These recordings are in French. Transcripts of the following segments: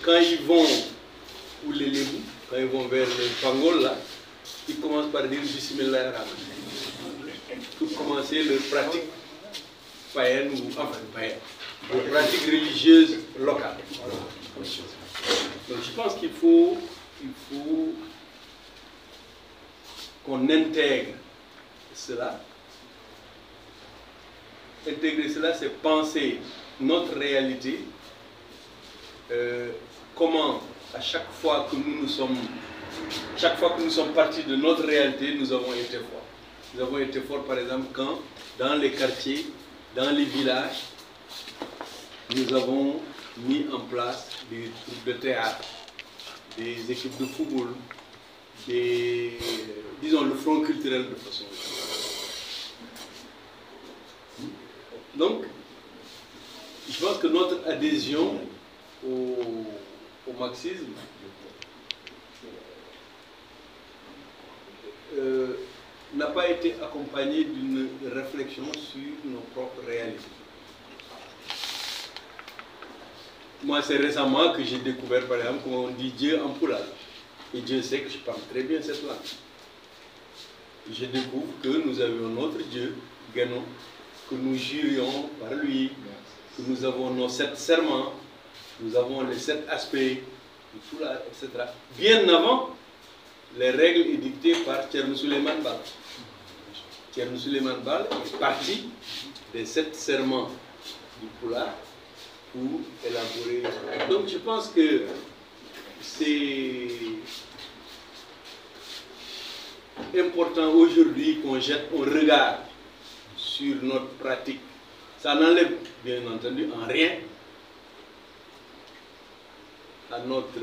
quand ils vont, ou les lébous, quand ils vont vers le Pangol, là, ils commencent par dire Bismillah Rahman. Pour commencer leur pratique païenne, ou enfin païenne, leur pratique religieuse locale. Donc je pense qu'il faut qu'on intègre cela. Intégrer cela, c'est penser notre réalité, comment à chaque fois que nous sommes partis de notre réalité, nous avons été forts. Nous avons été forts, par exemple, quand dans les quartiers, dans les villages, nous avons mis en place des troupes de théâtre, des équipes de football, disons le front culturel de façon générale. Donc, je pense que notre adhésion au marxisme n'a pas été accompagnée d'une réflexion sur nos propres réalités. Moi, c'est récemment que j'ai découvert, par exemple, comment on dit Dieu en poulard. Et Dieu sait que je parle très bien cette langue. Je découvre que nous avions notre Dieu, Guénon, que nous jurions par lui, que nous avons nos 7 serments, nous avons les 7 aspects, etc. Bien avant les règles édictées par Thierno Souleymane Baal. Thierno Souleymane Baal est parti des 7 serments du Poulard pour élaborer. Donc je pense que c'est important aujourd'hui qu'on jette un regard sur notre pratique. Ça n'enlève bien entendu en rien à notre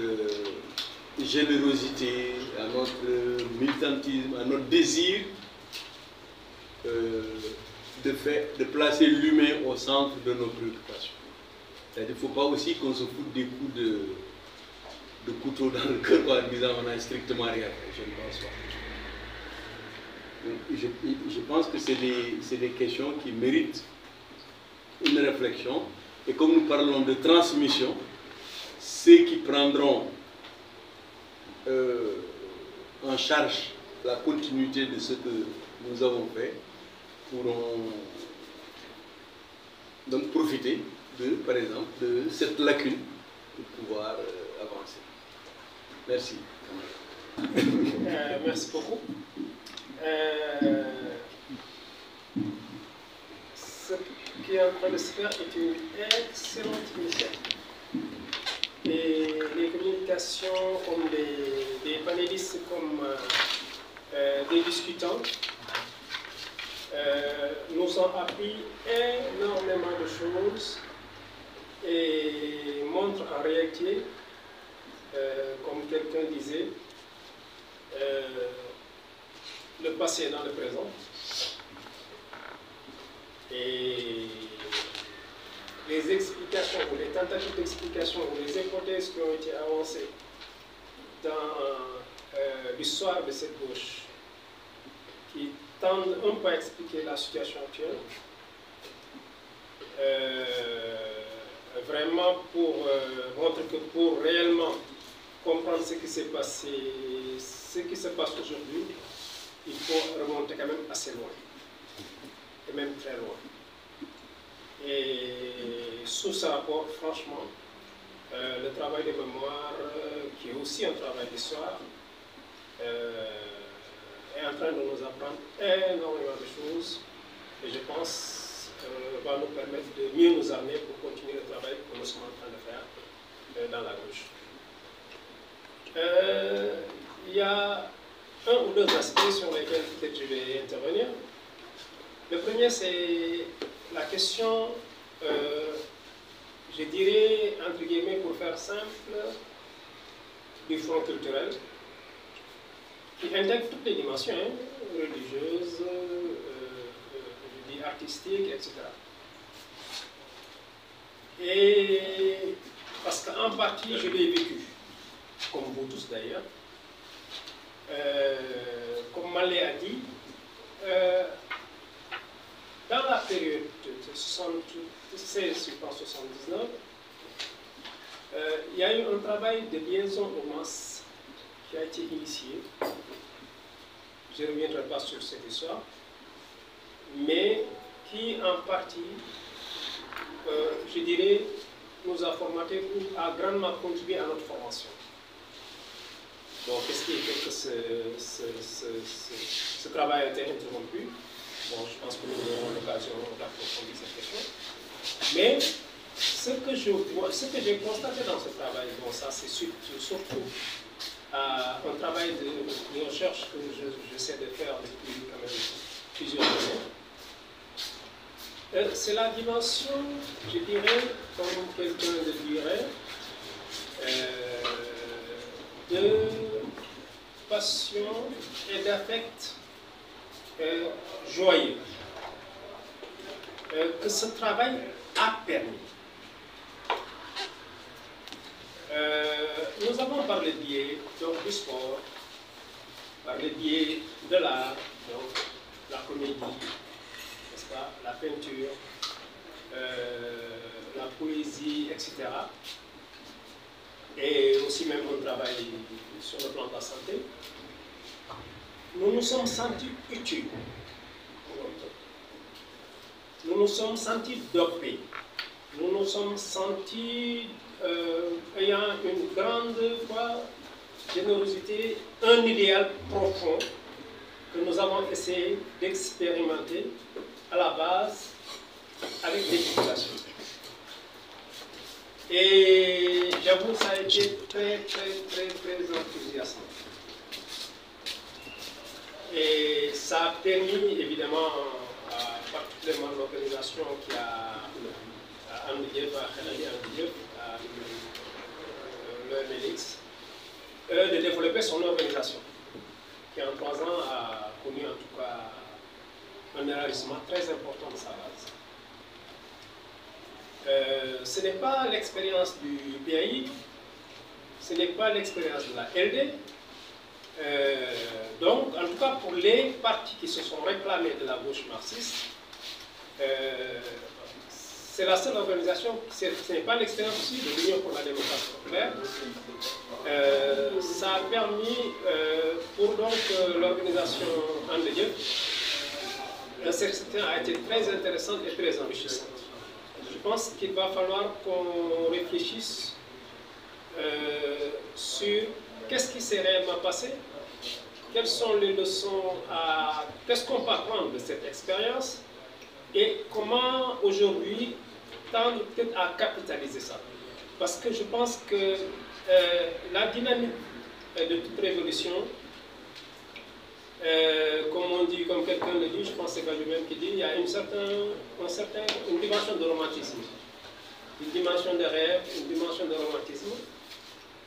générosité, à notre militantisme, à notre désir de placer l'humain au centre de nos préoccupations. C'est-à-dire qu'il ne faut pas aussi qu'on se foute des coups de couteau dans le cœur en disant on n'a strictement rien fait. Je ne pense pas. Je pense que c'est des questions qui méritent une réflexion. Et comme nous parlons de transmission, ceux qui prendront en charge la continuité de ce que nous avons fait pourront donc profiter par exemple, de cette lacune pour pouvoir avancer. Merci. Merci beaucoup. Ce qui est en train de se faire est une excellente initiative. Et les communications comme des panélistes, comme des discutants, nous ont appris énormément de choses et montrent en réalité, comme quelqu'un disait, le passé dans le présent. Et les explications, ou les tentatives d'explication, ou les hypothèses qui ont été avancées dans l'histoire de cette gauche, qui tendent un peu à expliquer la situation actuelle, vraiment pour montrer que pour réellement comprendre ce qui s'est passé, ce qui se passe aujourd'hui, il faut remonter quand même assez loin, et même très loin. Et sous ce rapport, franchement, le travail de mémoire, qui est aussi un travail d'histoire, est en train de nous apprendre énormément de choses, et je pense va nous permettre de mieux nous armer pour continuer le travail que nous sommes en train de faire dans la gauche. Il y a un ou deux aspects sur lesquels peut-être je vais intervenir. Le premier, c'est la question, je dirais, entre guillemets, pour faire simple, du front culturel, qui intègre toutes les dimensions, religieuses, je dis artistiques, etc. Et parce qu'en partie, je l'ai vécu, comme vous tous d'ailleurs. Comme Malé a dit, dans la période de 76, je pense 79, il y a eu un travail de liaison aux masses qui a été initié. Je ne reviendrai pas sur cette histoire, mais qui en partie, je dirais, nous a formatés ou a grandement contribué à notre formation. Donc, qu'est-ce qui fait que ce travail a été interrompu? Bon, je pense que nous aurons l'occasion d'approfondir cette question. Mais ce que j'ai constaté dans ce travail, bon, ça c'est surtout un travail de recherche que j'essaie de faire depuis quand même plusieurs années. C'est la dimension, je dirais, comme quelqu'un le dirait, de passion et d'affect joyeux que ce travail a permis. Nous avons par le biais donc, du sport, par le biais de l'art, donc la comédie, n'est-ce pas, la peinture, la poésie, etc. Et aussi même un travail sur le plan de la santé, nous nous sommes sentis utiles. Nous nous sommes sentis dopés. Nous nous sommes sentis ayant une grande générosité, un idéal profond que nous avons essayé d'expérimenter à la base avec des populations. Et j'avoue, ça a été très enthousiasmant. Et ça a permis, évidemment, particulièrement l'organisation qui a l'EMLX, de développer son organisation, qui en 3 ans a connu en tout cas un élargissement très important de sa base. Ce n'est pas l'expérience du PAI, ce n'est pas l'expérience de la LD. Donc, en tout cas, pour les partis qui se sont réclamés de la gauche marxiste, c'est la seule organisation, ce n'est pas l'expérience aussi de l'Union pour la démocratie populaire. Ça a permis pour donc l'organisation Andedieu, cette a été très intéressante et très enrichissante. Je pense qu'il va falloir qu'on réfléchisse sur qu'est-ce qui s'est réellement passé, quelles sont les leçons, qu'est-ce qu'on peut apprendre de cette expérience et comment aujourd'hui tendre peut-être à capitaliser ça. Parce que je pense que la dynamique de toute révolution, comme on dit, comme quelqu'un le dit, je pense que c'est lui-même qui dit, il y a une dimension de romantisme, une dimension de rêve, une dimension de romantisme,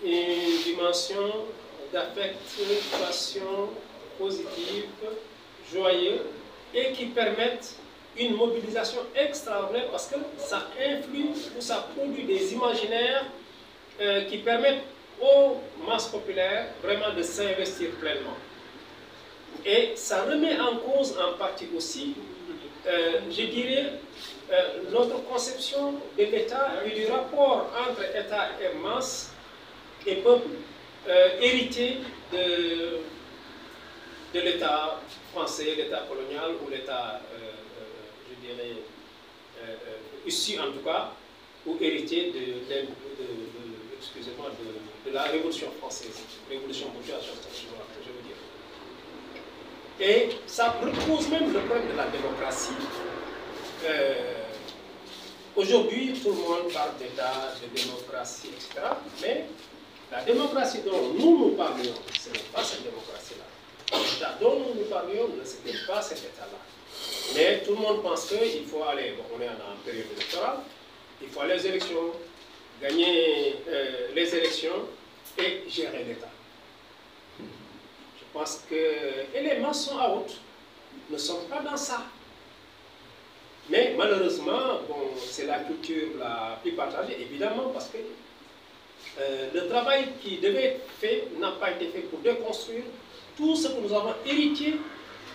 une dimension d'affect, de passion positive, joyeux, et qui permettent une mobilisation extraordinaire parce que ça influe ou ça produit des imaginaires qui permettent aux masses populaires vraiment de s'investir pleinement. Et ça remet en cause en partie aussi, je dirais, notre conception de l'État et du rapport entre État et masse et peuple hérité de l'État français, l'État colonial ou l'État, je dirais, issu en tout cas, ou hérité excusez-moi, de la Révolution française, Révolution bourgeoise, je veux dire. Et ça repose même le problème de la démocratie. Aujourd'hui, tout le monde parle d'État, de démocratie, etc. Mais la démocratie dont nous parlions, ce n'est pas cette démocratie-là. L'État dont nous parlions, ce n'est pas cet État-là. Mais tout le monde pense qu'il faut aller, bon, on est en période électorale, il faut aller aux élections, gagner les élections et gérer l'État. Je pense que... Et les masses sont à haute, ne sont pas dans ça. Mais malheureusement, bon, c'est la culture la plus partagée, évidemment, parce que le travail qui devait être fait n'a pas été fait pour déconstruire tout ce que nous avons hérité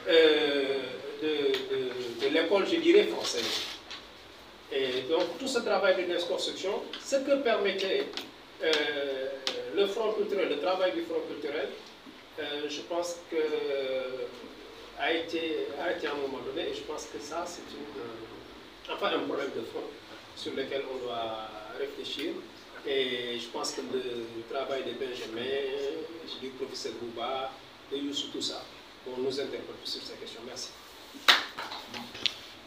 de l'école, je dirais, française. Et donc, tout ce travail de déconstruction, ce que permettait le front culturel, le travail du front culturel, je pense que a été à un moment donné, et je pense que ça c'est un problème de fond sur lequel on doit réfléchir. Et je pense que le travail de Benjamin, du professeur Bouba, de Youssou, tout ça, on nous interpelle sur ces questions. Merci.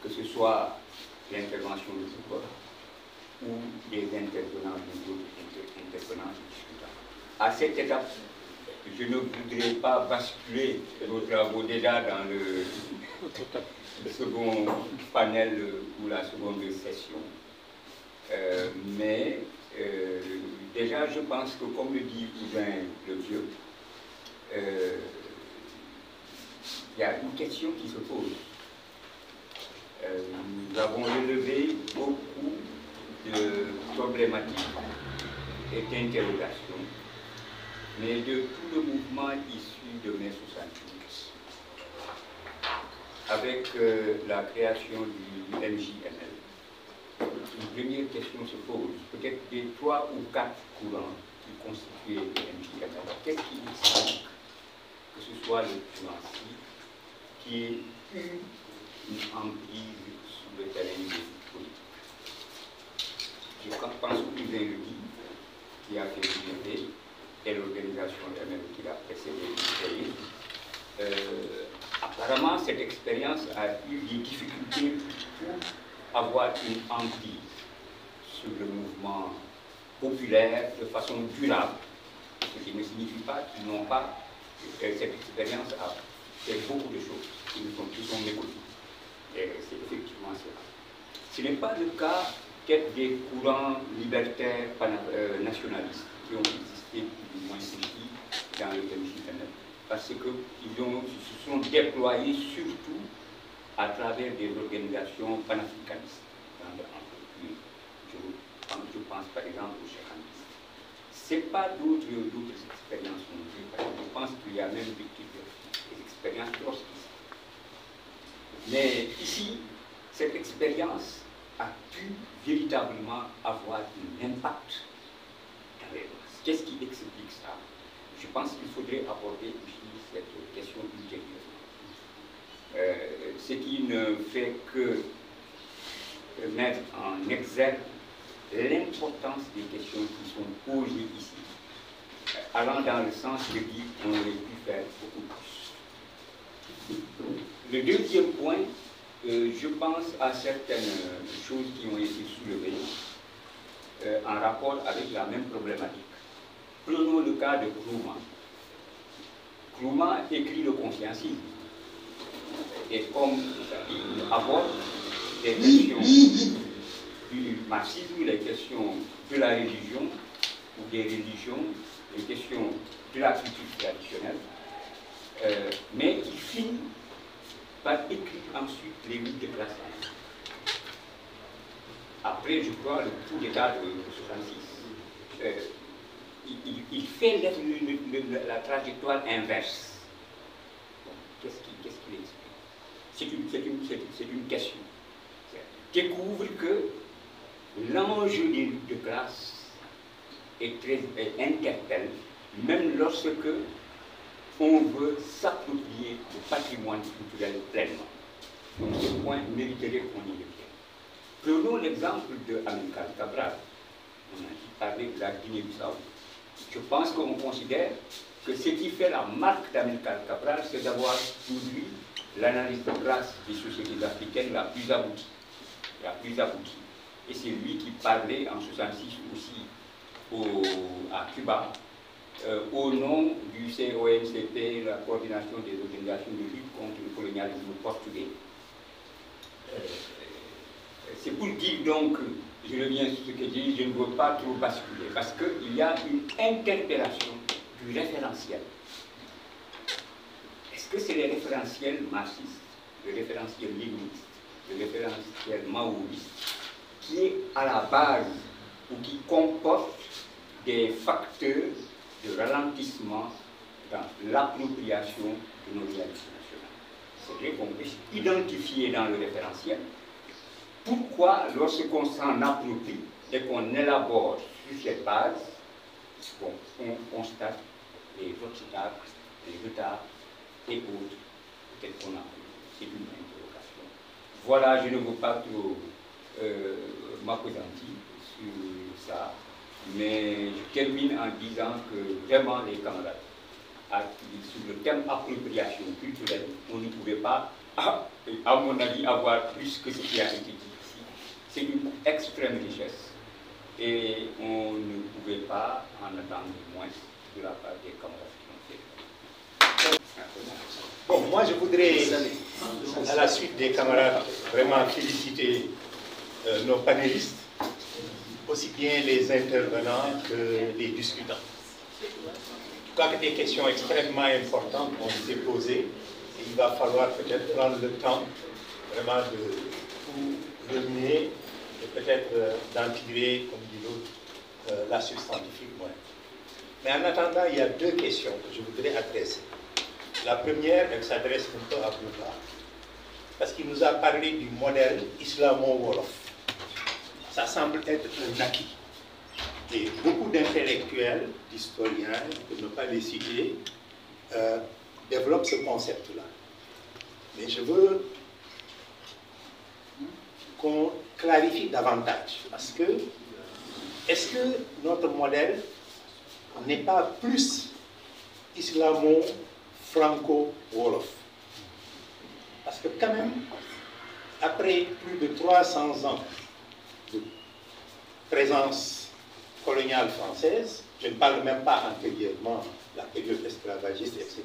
Que ce soit l'intervention de Bouba ou des intervenants d'autres intervenants discutants. À cette étape, je ne voudrais pas basculer nos travaux déjà dans le second panel ou la seconde session. Mais déjà, je pense que, comme le dit Cousin le Vieux, il y a une question qui se pose. Nous avons relevé beaucoup de problématiques et d'interrogations, mais de tout le mouvement issu de mai 68, avec la création du MJML. Une première question se pose, peut-être des 3 ou 4 courants qui constituaient le MJML. Qu'est-ce qui explique que ce soit le financier qui ait eu une emprise sur le terrain des politiques? Je pense que vous avez dit qui a fait l'unité et l'organisation elle-même qui l'a précédé du pays. Apparemment, cette expérience a eu des difficultés pour avoir une emprise sur le mouvement populaire de façon durable, ce qui ne signifie pas qu'ils n'ont pas, cette expérience a fait beaucoup de choses qui sont méconnues. Et c'est effectivement cela. Ce n'est pas le cas peut-être des courants libertaires nationalistes qui ont existé plus ou moins ici dans le MJML, parce qu'ils se sont déployés surtout à travers des organisations panafricanistes. Je pense par exemple au chéranisme. Ce n'est pas d'autres expériences non plus, parce que je pense qu'il y a même des expériences trotskistes. Mais ici, cette expérience a pu véritablement avoir un impact dans les masses. Qu'est-ce qui explique ça? Je pense qu'il faudrait aborder aussi cette question ultérieurement. Ce qui ne fait que mettre en exergue l'importance des questions qui sont posées ici, allant dans le sens de dire qu'on aurait pu faire beaucoup plus. Le deuxième point, je pense à certaines choses qui ont été soulevées en rapport avec la même problématique. Prenons le cas de Nkrumah. Nkrumah écrit le conscientisme. Et comme il aborde les questions du marxisme, les questions de la religion, ou des religions, les questions de la culture traditionnelle, mais qui finit par écrire ensuite les luttes de classe. Après, je crois, le coup d'État de 1966, il fait la trajectoire inverse. Qu'est-ce qu'il explique? C'est une question. Découvre que l'enjeu des luttes de classe interpelle, même lorsque on veut s'approprier le patrimoine culturel pleinement. Donc ce point mériterait qu'on y revienne. Prenons l'exemple de Amilcar Cabral. On a parlé de la Guinée-Bissau. Je pense qu'on considère que ce qui fait la marque d'Amilcar Cabral, c'est d'avoir produit l'analyse de classe des sociétés africaines la plus aboutie. Et c'est lui qui parlait en 1966 aussi à Cuba, au nom du CONCP, la coordination des organisations de lutte contre le colonialisme portugais. C'est pour dire donc, je reviens sur ce que j'ai dit, je ne veux pas trop basculer, parce qu'il y a une interpellation du référentiel. Est-ce que c'est le référentiel marxiste, le référentiel léniniste, le référentiel maoïste, qui est à la base ou qui comporte des facteurs de ralentissement dans l'appropriation de nos réalités nationales? C'est vrai qu'on puisse identifier dans le référentiel pourquoi, lorsqu'on s'en approprie et qu'on élabore sur cette base, bon, on constate les obstacles, les retards et autres. Peut-être qu'on a c'est une interrogation. Voilà, je ne veux pas trop m'appesantir sur ça, mais je termine en disant que vraiment les camarades, sur le thème appropriation culturelle, on ne pouvait pas, à mon avis, avoir plus que ce qui a été dit ici. C'est une extrême richesse et on ne pouvait pas en attendre moins de la part des camarades qui ont fait. Bon, moi je voudrais, à la suite des camarades, vraiment féliciter nos panélistes, aussi bien les intervenants que les discutants. Je crois que des questions extrêmement importantes ont été posées et il va falloir peut-être prendre le temps vraiment de tout ruminer et peut-être d'en tirer, comme dit l'autre, la substantifique moelle. Mais en attendant, il y a deux questions que je voudrais adresser. La première, elle s'adresse un peu à Bouba, parce qu'il nous a parlé du modèle islamo-wolof. Ça semble être un acquis. Et beaucoup d'intellectuels, d'historiens, pour ne pas les citer, développent ce concept-là. Mais je veux qu'on clarifie davantage, parce que est-ce que notre modèle n'est pas plus islamo-franco-wolof? Parce que quand même, après plus de 300 ans de présence coloniale française, je ne parle même pas antérieurement de la période esclavagiste, etc.,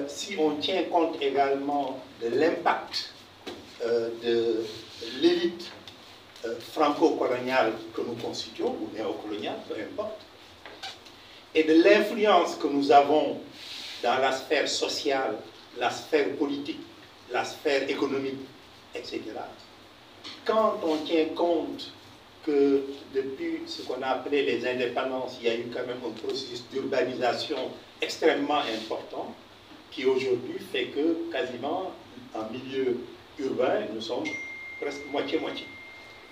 si on tient compte également de l'impact de l'élite franco-coloniale que nous constituons, ou néocoloniale, peu importe, et de l'influence que nous avons dans la sphère sociale, la sphère politique, la sphère économique, etc. Quand on tient compte que depuis ce qu'on a appelé les indépendances, il y a eu quand même un processus d'urbanisation extrêmement important, qui aujourd'hui fait que quasiment en milieu urbain, nous sommes presque moitié-moitié,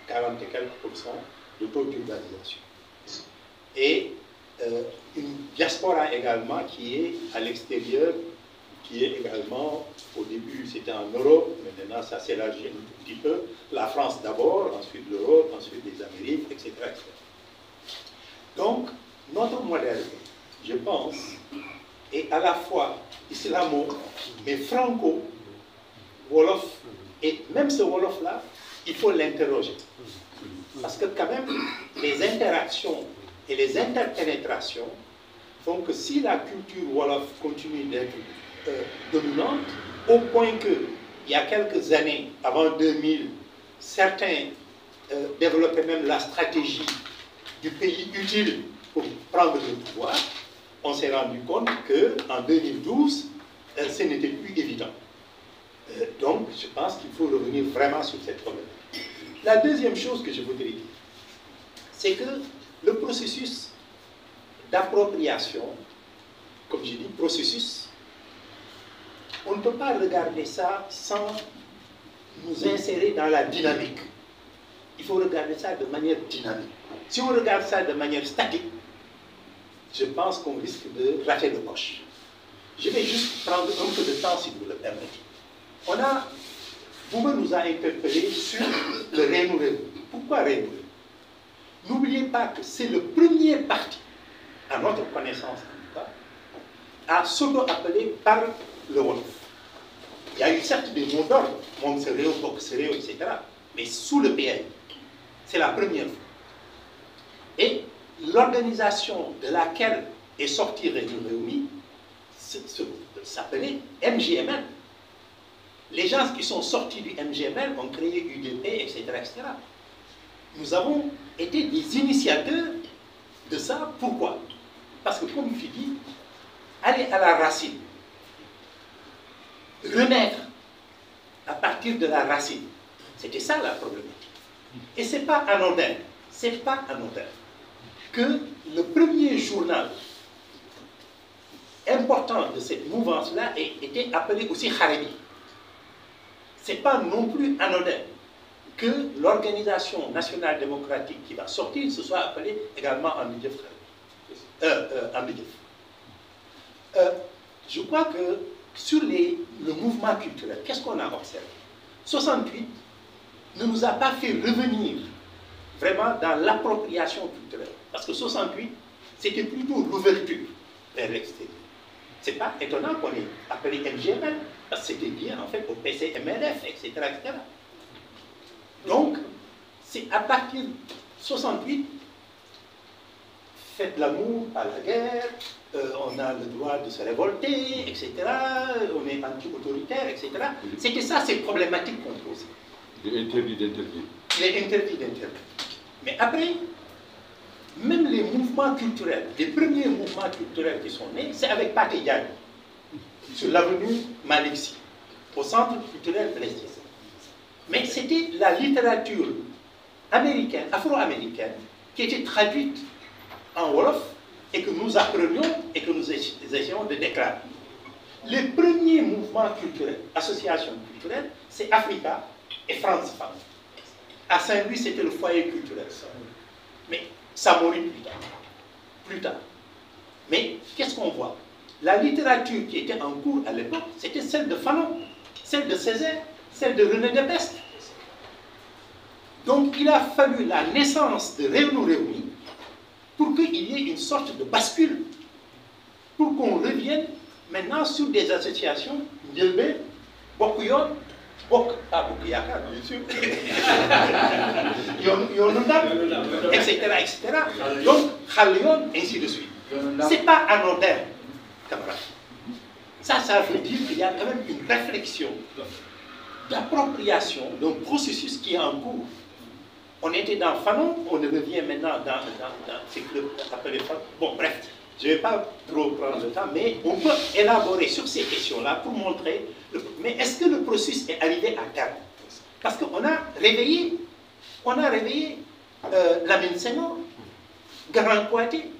40 et quelques % de taux d'urbanisation. Et une diaspora également qui est à l'extérieur, qui est également, au début c'était en Europe, mais maintenant ça s'élargit un tout petit peu, la France d'abord, ensuite l'Europe, ensuite les Amériques, etc., etc. Donc, notre modèle, je pense, est à la fois islamo, mais franco, wolof, et même ce wolof-là, il faut l'interroger. Parce que quand même, les interactions et les interpénétrations font que si la culture wolof continue d'être dominante, au point que, il y a quelques années, avant 2000, certains développaient même la stratégie du pays utile pour prendre le pouvoir, on s'est rendu compte qu'en 2012, ce n'était plus évident. Donc, je pense qu'il faut revenir vraiment sur cette problématique. La deuxième chose que je voudrais dire, c'est que le processus d'appropriation, comme j'ai dit, processus, on ne peut pas regarder ça sans nous insérer dans la dynamique. Il faut regarder ça de manière dynamique. Si on regarde ça de manière statique, je pense qu'on risque de rater le coche. Je vais juste prendre un peu de temps, si vous le permettez. Bouba nous a interpellé sur le Rénou-Rénou. Pourquoi Rénou-Rénou? N'oubliez pas que c'est le premier parti, à notre connaissance en tout cas, à s'auto-appeler par le Wolof. Il y a eu certes des mots d'ordre, Monde Seréo, Bok Seréo, etc., mais sous le PN. C'est la première fois. Et l'organisation de laquelle est sorti Rénou-Réuni s'appelait MJML. Les gens qui sont sortis du MJML ont créé UDP, etc., etc. Nous avons été des initiateurs de ça. Pourquoi? Parce que, comme je dis, aller à la racine, renaître à partir de la racine, c'était ça la problématique. Et ce n'est pas anodin, que le premier journal important de cette mouvance-là était appelé aussi Kharebi. Ce n'est pas non plus anodin que l'organisation nationale démocratique qui va sortir se soit appelée également Amidjef. Je crois que sur le mouvement culturel, qu'est-ce qu'on a observé? 68 ne nous a pas fait revenir vraiment dans l'appropriation culturelle. Parce que 68, c'était plutôt l'ouverture vers l'extérieur. Ce n'est pas étonnant qu'on ait appelé MGML, parce que c'était lié en fait au PCMLF, etc., etc. Donc, c'est à partir de 68, faites l'amour, pas la guerre, on a le droit de se révolter, etc., on est anti-autoritaire, etc. C'était ça, ces problématiques qu'on posait. Il est interdit d'interdire. Il est interdit d'interdire. Mais après, même les mouvements culturels, les premiers mouvements culturels qui sont nés, c'est avec Pathé Diagne, sur l'avenue Maliksi, au centre culturel Blaise Diagne. Mais c'était la littérature américaine, afro-américaine, qui était traduite en Wolof et que nous apprenions et que nous essayons de déclarer. Les premiers mouvements culturels, associations culturelles, c'est Africa et France Femme. À Saint-Louis, c'était le foyer culturel. Mais ça mourut plus tard. Mais qu'est-ce qu'on voit? La littérature qui était en cours à l'époque, c'était celle de Fanon, celle de Césaire, celle de René Depestre. Donc il a fallu la naissance de Réunou Réuni pour qu'il y ait une sorte de bascule, pour qu'on revienne maintenant sur des associations, Ndielbe, Bokuyon, pas Bokuyaka, bien sûr, Yonundam, etc., etc. Donc, Khalion, ainsi de suite. Ce n'est pas anodin, camarade. Ça veut dire qu'il y a quand même une réflexion d'appropriation d'un processus qui est en cours. On était dans Fanon, on revient maintenant dans ces clubs appelés Fanon. Bon, bref, je ne vais pas trop prendre le temps, mais on peut élaborer sur ces questions-là pour montrer. Mais est-ce que le processus est arrivé à terme? Parce qu'on a réveillé, Lamine Senghor, Grand Kouaté,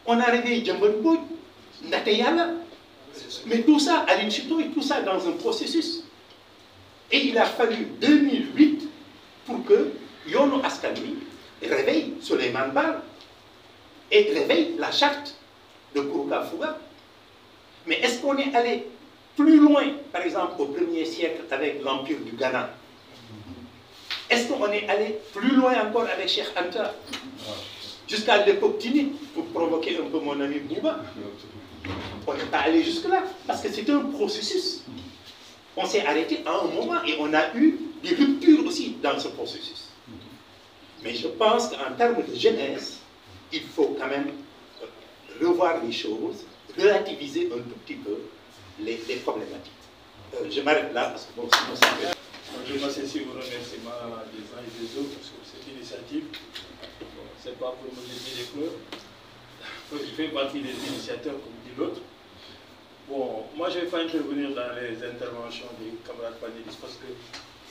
on a réveillé Djambon Boud, Nateyala, mais tout ça, Aline Chito, tout ça dans un processus. Et il a fallu 2008 pour que Yono Askanoui réveille Souleymane Baal et réveille la charte de Kourouka Fouga. Mais est-ce qu'on est allé plus loin, par exemple au 1er siècle avec l'Empire du Ghana? Est-ce qu'on est allé plus loin encore avec Cheikh Anta, jusqu'à l'époque Tinite, pour provoquer un peu mon ami Bouba? On n'est pas allé jusque-là, parce que c'est un processus. On s'est arrêté à un moment et on a eu des ruptures aussi dans ce processus. Mais je pense qu'en termes de genèse, il faut quand même revoir les choses, relativiser un tout petit peu les problématiques. Je m'arrête là parce que bon, sinon ça fait... Je m'associe aux remerciements des uns et des autres sur cette initiative. Bon, ce n'est pas pour me jeter des fleurs. Je fais partie des initiateurs, comme dit l'autre. Bon, moi je ne vais pas intervenir dans les interventions des camarades panélistes parce que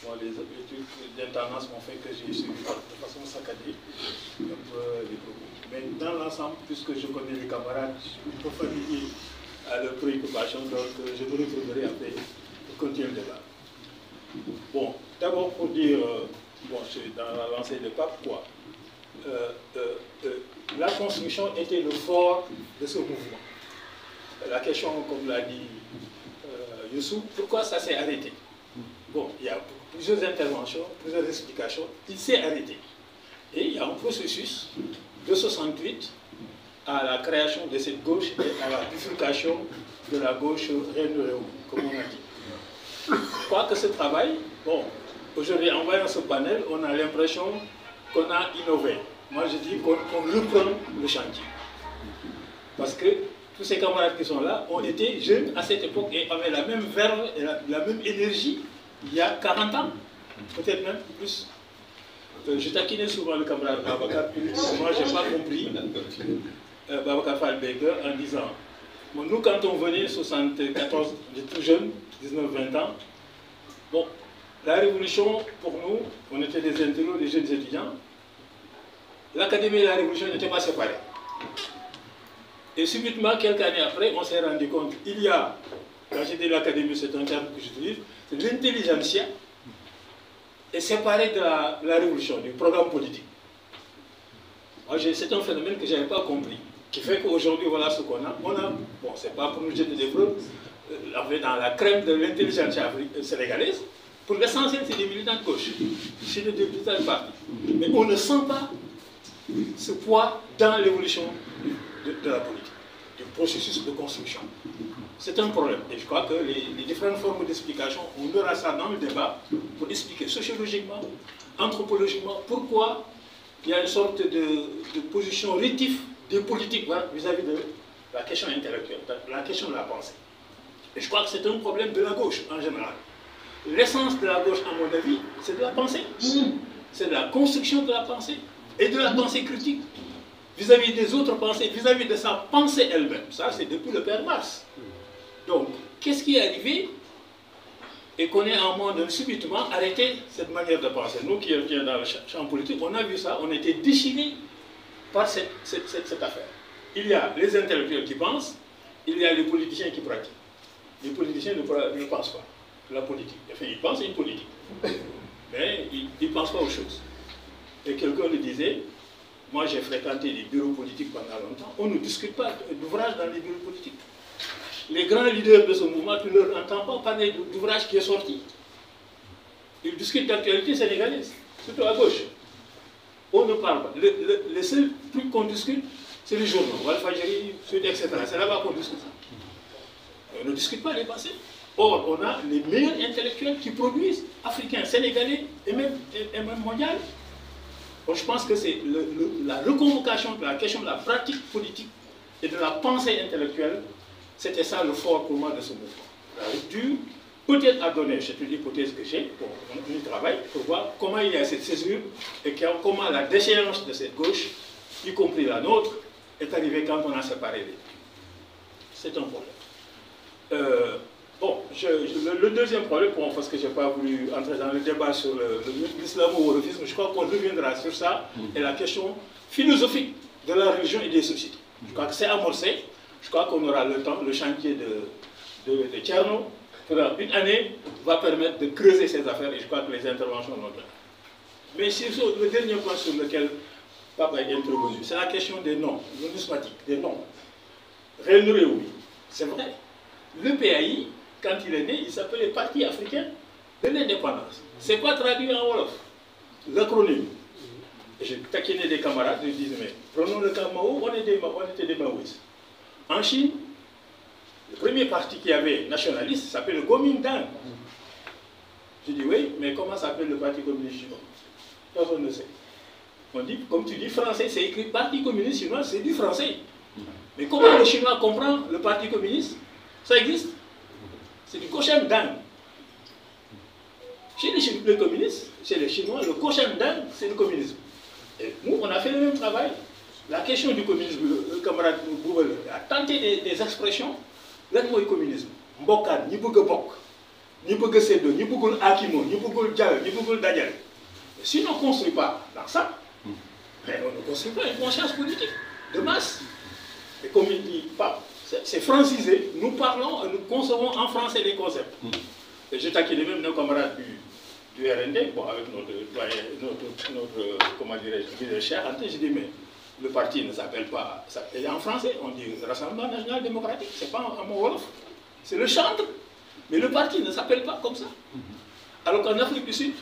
bon, les études d'intendance m'ont fait que j'ai suivi de façon saccadée un peu les propos. Mais dans l'ensemble, puisque je connais les camarades, je suis un peu familier à leurs préoccupations, donc je me retrouverai après pour continuer le débat. Bon, d'abord pour dire, bon, c'est dans la lancée de pape, quoi. La construction était le fort de ce mouvement. La question, comme l'a dit Youssou, pourquoi ça s'est arrêté? Bon, il y a plusieurs interventions, plusieurs explications. Il s'est arrêté. Et il y a un processus de 68 à la création de cette gauche et à la bifurcation de la gauche Reine de Réunion, comme on a dit. Je crois que ce travail, bon, aujourd'hui, en voyant ce panel, on a l'impression qu'on a innové. Moi, je dis qu'on reprend le chantier. Parce que tous ces camarades qui sont là ont été jeunes à cette époque et avaient la même verve et la même énergie il y a 40 ans, peut-être même plus. Je taquinais souvent le camarade Babacar, moi je n'ai pas compris Babacar Falbeger en disant, bon, nous quand on venait 74, on était tout jeunes, 19-20 ans, bon, la révolution pour nous, on était des intellos, des jeunes étudiants, l'académie et la révolution n'étaient pas séparées. Et subitement, quelques années après, on s'est rendu compte, il y a, quand j'étais à l'académie, c'est un terme que j'utilise, c'est l'intelligentsia est séparé de la révolution, du programme politique. C'est un phénomène que je n'avais pas compris, qui fait qu'aujourd'hui, voilà ce qu'on a. Bon, c'est pas pour nous jeter des fleurs, dans la crème de l'intelligence sénégalaise, pour l'essentiel, c'est des militants de gauche, c'est des militants de parti. Mais on ne sent pas ce poids dans l'évolution de la politique, du processus de construction. C'est un problème. Et je crois que les différentes formes d'explication, on aura ça dans le débat pour expliquer sociologiquement, anthropologiquement, pourquoi il y a une sorte de position rétive des politiques vis-à-vis de la question intellectuelle, la question de la pensée. Et je crois que c'est un problème de la gauche en général. L'essence de la gauche, à mon avis, c'est de la pensée. C'est de la construction de la pensée et de la pensée critique vis-à-vis des autres pensées, vis-à-vis de sa pensée elle-même. Ça, c'est depuis le père Marx. Donc, qu'est-ce qui est arrivé et qu'on ait en monde subitement arrêté cette manière de penser? Nous qui étions dans le champ politique, on a vu ça, on était déchirés par cette affaire. Il y a les intellectuels qui pensent, il y a les politiciens qui pratiquent. Les politiciens ne pensent pas la politique. Enfin, ils pensent à une politique, mais ils ne pensent pas aux choses. Et quelqu'un le disait, moi j'ai fréquenté les bureaux politiques pendant longtemps, on ne discute pas d'ouvrage dans les bureaux politiques. Les grands leaders de ce mouvement, tu ne leur entends pas parler d'ouvrage qui est sorti. Ils discutent d'actualité sénégalaise, surtout à gauche. On ne parle pas. Le seul truc qu'on discute, c'est les journaux, Walfadjri, Sud, etc. C'est là-bas qu'on discute ça. On ne discute pas les passés. Or, on a les meilleurs intellectuels qui produisent, africains, sénégalais et même mondiaux. Donc, je pense que c'est la reconvocation de la question de la pratique politique et de la pensée intellectuelle. C'était ça le fort pour moi de ce mouvement. La rupture, peut-être à donner, c'est une hypothèse que j'ai, on y travaille, pour voir comment il y a cette césure et comment la déchéance de cette gauche, y compris la nôtre, est arrivée quand on a séparé les deux. C'est un problème. Le deuxième problème, parce que je n'ai pas voulu entrer dans le débat sur l'islamo-wolovisme, je crois qu'on reviendra sur ça, et la question philosophique de la religion et des sociétés. Je crois que c'est amorcé. Je crois qu'on aura le temps, le chantier de Tcherno, pendant une année, va permettre de creuser ces affaires et je crois que les interventions l'ont donné. Mais le dernier point sur lequel Papa est intervenu, c'est la question des noms, numismatiques, des noms. Renouréoui, c'est vrai. Le PAI, quand il est né, il s'appelait Parti africain de l'indépendance. C'est pas traduit en Wolof, l'acronyme. J'ai taquiné des camarades, je disais, mais prenons le cas Mao, on était des Maoïstes. En Chine, le premier parti qui avait nationaliste s'appelle le Kuomintang. Je dis oui, mais comment s'appelle le Parti communiste chinois? Personne ne sait. On dit, comme tu dis, français, c'est écrit Parti communiste chinois, c'est du français. Mais comment le chinois comprend le Parti communiste? Ça existe. C'est du Kuomintang. Chez les communistes, chez les Chinois, le Kuomintang, c'est le communisme. Et nous, on a fait le même travail. La question du communisme, le camarade Bouvel a tenté des expressions. Lan mooy communisme mbokkaat ñi bëgg a bokk ñi bëgg a séddoo ñi bëggul akimo ñi bëggul jawe ñi bëggul dajale. Si on ne construit pas dans ça, mais on ne construit pas une conscience politique de masse. Et comme il dit Pape, c'est francisé. Nous parlons, nous concevons en français les concepts. Et je taquine même nos camarades du RND, bon, avec notre comment dirais-je, cher Ante, je dis mais le parti ne s'appelle pas, et en français, on dit Rassemblement National Démocratique, c'est pas un mot wolof, c'est le chantre, mais le parti ne s'appelle pas comme ça. Alors qu'en Afrique du Sud,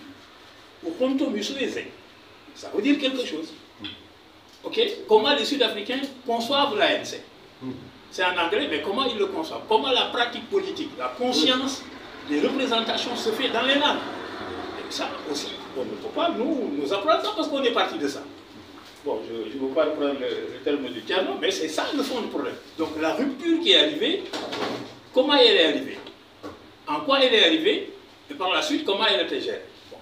au Ponto Musuese, ça veut dire quelque chose. Ok? Comment les Sud-Africains conçoivent l'ANC? C'est en anglais, mais comment ils le conçoivent? Comment la pratique politique, la conscience des représentations se fait dans les langues? Et ça aussi, on ne peut pas nous apprendre ça parce qu'on est parti de ça. Bon, je ne veux pas reprendre le terme du Tcherno, mais c'est ça le fond du problème. Donc la rupture qui est arrivée, comment elle est arrivée? En quoi elle est arrivée? Et par la suite, comment elle était gérée? Bon,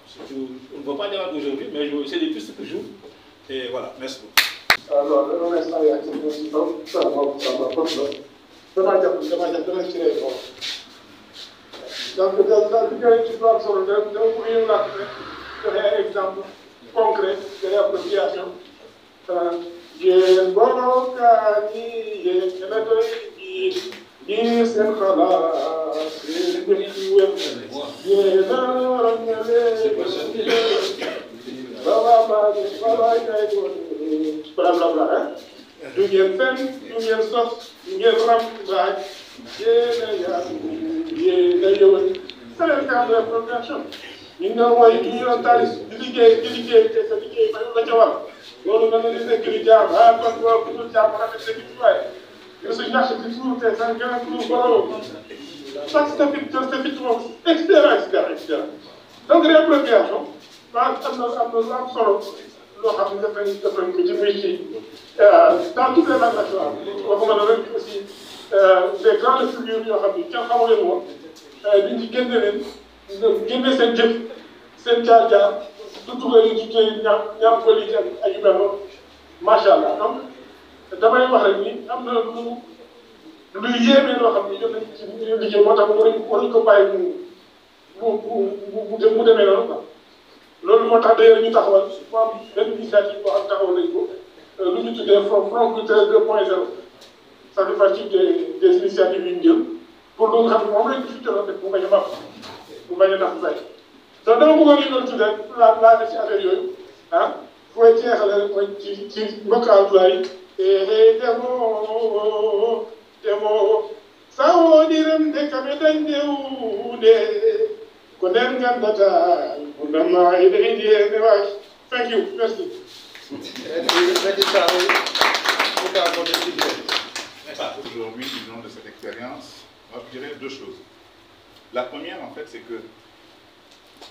on ne va pas débattre aujourd'hui, mais c'est des pistes que j'ouvre. Et voilà, merci beaucoup. Alors, le instant, il y a une question, ça va pas. Donc, dans le histoire sur un exemple concret de l'appropriation. Yen bonoka ni yen medoy ni sen khala yen na rangale hein du ngeen fen du ngeen sos du ngeen rambaaj yéen a yëwal c'est le cas de la population ñu ngi doon woy ñu doon taalis di liggéey te sa liggéey ba la ca war loolu nga ne nekk di jaam kon boo ku dul jaam rafet sa gis waaye yow sa ñax di suur te sa gën a tuur boroo sax sa fit moom et cetera donc réappropriation am na lu am solo loo xam ne def nañ ko ci muy ci dans toutes les langues nationales waxuma la rek aussi des grandes figures yoo xam ne kenn xamu leen woon diñ ci génne leen génne seen jëf seen jaar-jaar surtout que ñu tuddee ñaam politique ak yu mel noonu macha allah donc damay wax rek ni am na luy yéeme loo xam ne jot nañ ci liggéey moo tax waruñ ko bàyyi mu demee noonu quoi loolu moo tax d'ailleurs ñu taxawal am benn initiative boo xam taxawal nañ ko lu ñu tuddee front culturel 2.0 ça fait partie des initiatives yu ñu jël pour lu nga xam ne moom lañ fi jëloon def bu bañ a baax bu bañ a nax say donc dama bëggoon ñu doon tuddee laa ci affaire yooyu ah fooy jeexale mooy ci mbokk alpulaar yi demo sawodiren de kaɓe dañdewude ko nden gandata undama ede idi e ne wawi. Thank you, merci. Aujourd'hui, disons, de cette expérience, moi je dirais deux choses. La première, en fait, c'est que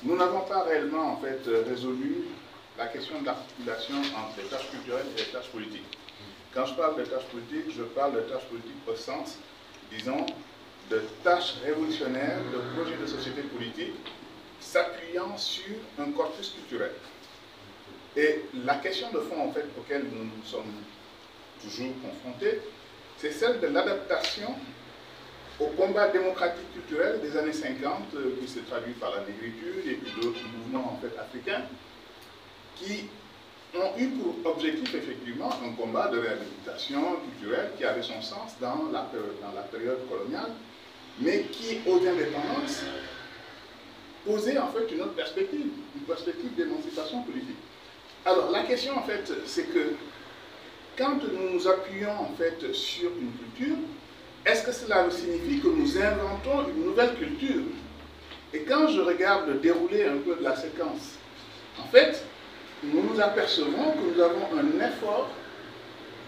nous n'avons pas réellement, en fait, résolu la question de l'articulation entre les tâches culturelles et les tâches politiques. Quand je parle de tâches politiques, je parle de tâches politiques au sens, disons, de tâches révolutionnaires, de projets de société politique s'appuyant sur un corpus culturel. Et la question de fond, en fait, auquel nous nous sommes toujours confrontés, c'est celle de l'adaptation au combat démocratique culturel des années 50, qui se traduit par la négritude et puis d'autres mouvements, en fait, africains, qui ont eu pour objectif, effectivement, un combat de réhabilitation culturelle qui avait son sens dans la période coloniale, mais qui, aux indépendances, posait, en fait, une autre perspective, une perspective d'émancipation politique. Alors, la question, en fait, c'est que quand nous nous appuyons, en fait, sur une culture, est-ce que cela signifie que nous inventons une nouvelle culture? Et quand je regarde le déroulé un peu de la séquence, en fait, nous nous apercevons que nous avons un effort,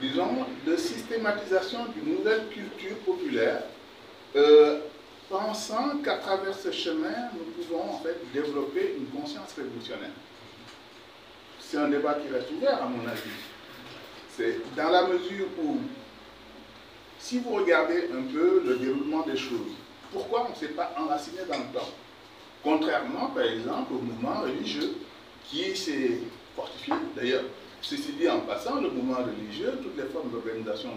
disons, de systématisation d'une nouvelle culture populaire, pensant qu'à travers ce chemin, nous pouvons en fait développer une conscience révolutionnaire. C'est un débat qui reste ouvert, à mon avis. C'est dans la mesure où, si vous regardez un peu le déroulement des choses, pourquoi on ne s'est pas enraciné dans le temps? Contrairement, par exemple, au mouvement religieux qui s'est fortifié. D'ailleurs, ceci dit en passant, le mouvement religieux, toutes les formes d'organisation,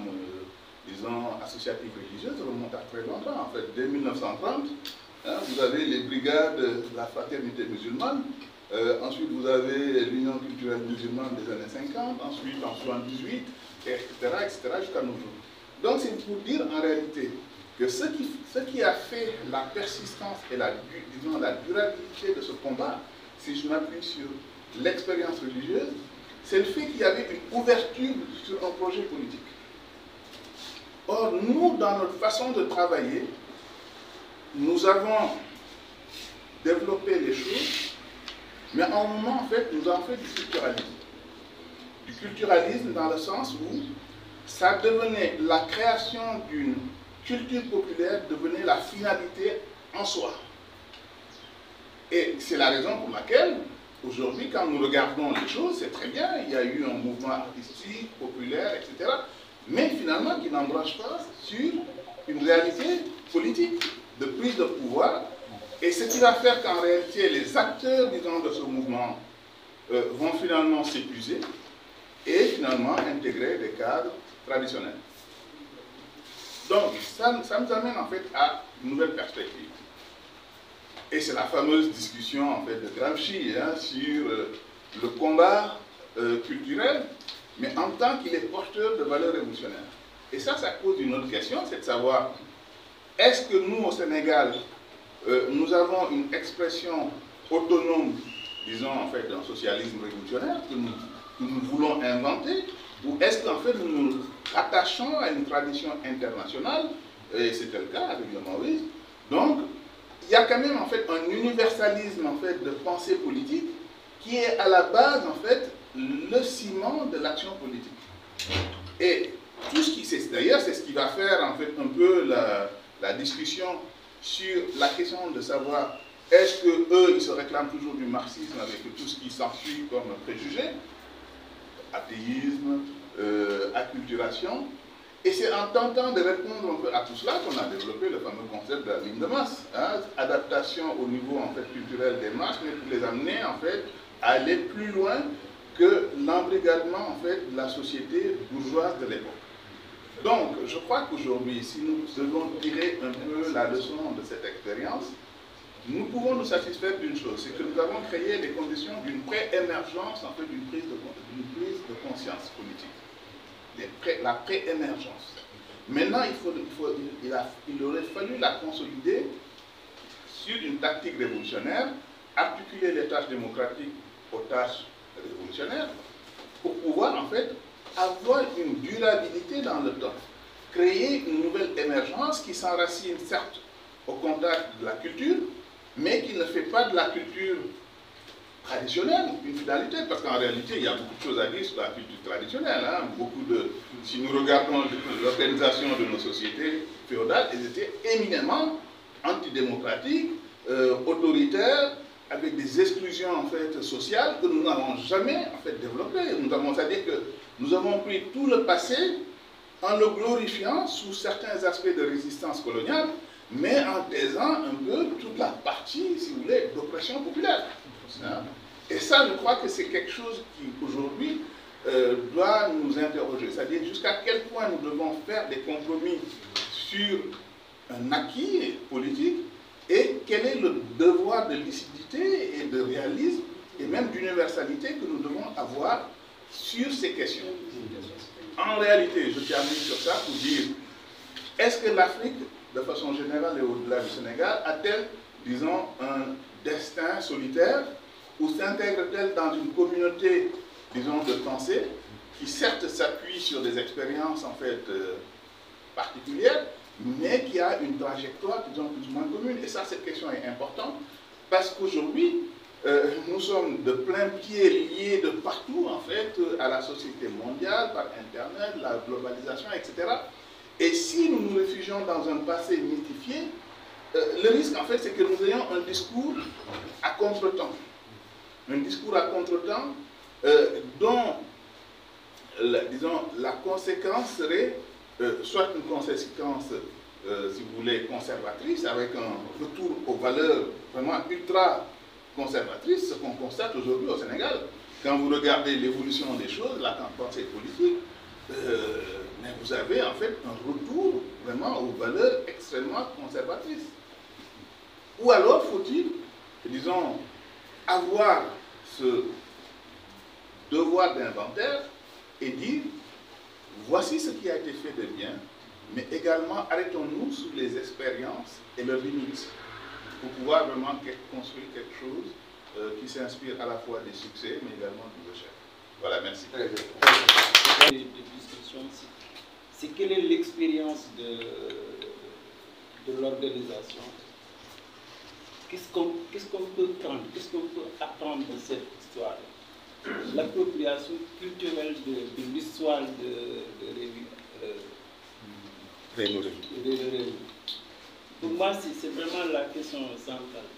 disons, associatives religieuses remontent à très longtemps. En fait, dès 1930, hein, vous avez les brigades de la fraternité musulmane, ensuite vous avez l'Union culturelle musulmane des années 50, ensuite en 78, etc., jusqu'à nos jours. Donc c'est pour dire en réalité que ce qui a fait la persistance et disons, la durabilité de ce combat, si je m'appuie sur l'expérience religieuse, c'est le fait qu'il y avait une ouverture sur un projet politique. Or, nous, dans notre façon de travailler, nous avons développé les choses, mais en un moment, en fait, nous avons fait du culturalisme. Du culturalisme dans le sens où ça devenait, la création d'une culture populaire devenait la finalité en soi. Et c'est la raison pour laquelle, aujourd'hui, quand nous regardons les choses, c'est très bien, il y a eu un mouvement artistique, populaire, etc., mais finalement qui n'embranche pas sur une réalité politique de prise de pouvoir. Et ce qui va faire qu'en réalité, les acteurs, disons, de ce mouvement vont finalement s'épuiser et finalement intégrer des cadres traditionnels. Donc, ça nous amène en fait à une nouvelle perspective. Et c'est la fameuse discussion en fait de Gramsci hein, sur le combat culturel, mais en tant qu'il est porteur de valeurs révolutionnaires. Et ça pose une autre question, c'est de savoir, est-ce que nous, au Sénégal, nous avons une expression autonome, disons en fait, d'un socialisme révolutionnaire que nous voulons inventer, ou est-ce qu'en fait nous nous rattachons à une tradition internationale, et c'était le cas avec le Maoïsme. Donc, il y a quand même en fait un universalisme en fait de pensée politique qui est à la base en fait le ciment de l'action politique. Et tout ce qui, d'ailleurs, c'est ce qui va faire en fait un peu la discussion sur la question de savoir est-ce qu'eux, ils se réclament toujours du marxisme avec tout ce qui s'ensuit comme préjugé, athéisme, acculturation. Et c'est en tentant de répondre un peu à tout cela qu'on a développé le fameux concept de la ligne de masse. Hein, adaptation au niveau en fait, culturel des masses, mais pour les amener en fait, à aller plus loin que l'embrigadement en fait, de la société bourgeoise de l'époque. Donc, je crois qu'aujourd'hui, si nous devons tirer un peu la leçon de cette expérience, nous pouvons nous satisfaire d'une chose, c'est que nous avons créé les conditions d'une pré-émergence, en fait, d'une prise de conscience politique. La pré-émergence. Maintenant, il aurait fallu la consolider sur une tactique révolutionnaire, articuler les tâches démocratiques aux tâches révolutionnaires, pour pouvoir, en fait, avoir une durabilité dans le temps, créer une nouvelle émergence qui s'enracine certes au contact de la culture, mais qui ne fait pas de la culture traditionnelle une finalité, parce qu'en réalité, il y a beaucoup de choses à dire sur la culture traditionnelle. Hein. Si nous regardons l'organisation de nos sociétés féodales, elles étaient éminemment antidémocratiques, autoritaires, avec des exclusions en fait, sociales que nous n'avons jamais en fait, développées. C'est-à-dire que nous avons pris tout le passé en le glorifiant sous certains aspects de résistance coloniale, mais en taisant un peu toute la partie, si vous voulez, d'oppression populaire. Et ça, je crois que c'est quelque chose qui, aujourd'hui, doit nous interroger. C'est-à-dire jusqu'à quel point nous devons faire des compromis sur un acquis politique et quel est le devoir de lucidité et de réalisme et même d'universalité que nous devons avoir sur ces questions. En réalité, je termine sur ça pour dire, est-ce que l'Afrique, de façon générale et au-delà du Sénégal, a-t-elle, disons, un destin solitaire ou s'intègre-t-elle dans une communauté, disons, de pensée qui certes s'appuie sur des expériences en fait particulières, mais qui a une trajectoire, disons, plus ou moins commune. Et ça, cette question est importante, parce qu'aujourd'hui, nous sommes de plein pied liés de partout, en fait, à la société mondiale, par Internet, la globalisation, etc. Et si nous nous réfugions dans un passé mythifié, le risque, en fait, c'est que nous ayons un discours à contre-temps. Un discours à contre-temps dont, disons, la conséquence serait soit une conséquence, si vous voulez, conservatrice, avec un retour aux valeurs vraiment ultra conservatrices, ce qu'on constate aujourd'hui au Sénégal. Quand vous regardez l'évolution des choses, la pensée politique, mais vous avez en fait un retour vraiment aux valeurs extrêmement conservatrices. Ou alors faut-il, disons, avoir ce devoir d'inventaire et dire voici ce qui a été fait de bien, mais également arrêtons-nous sur les expériences et leurs limites pour pouvoir vraiment construire quelque chose qui s'inspire à la fois des succès mais également du échec. Voilà, merci. C'est quelle est l'expérience de l'organisation? Qu'est-ce qu'on peut prendre, qu'est-ce qu'on peut apprendre de cette histoire? L'appropriation culturelle de l'histoire de Réunion. Pour moi, c'est vraiment la question centrale.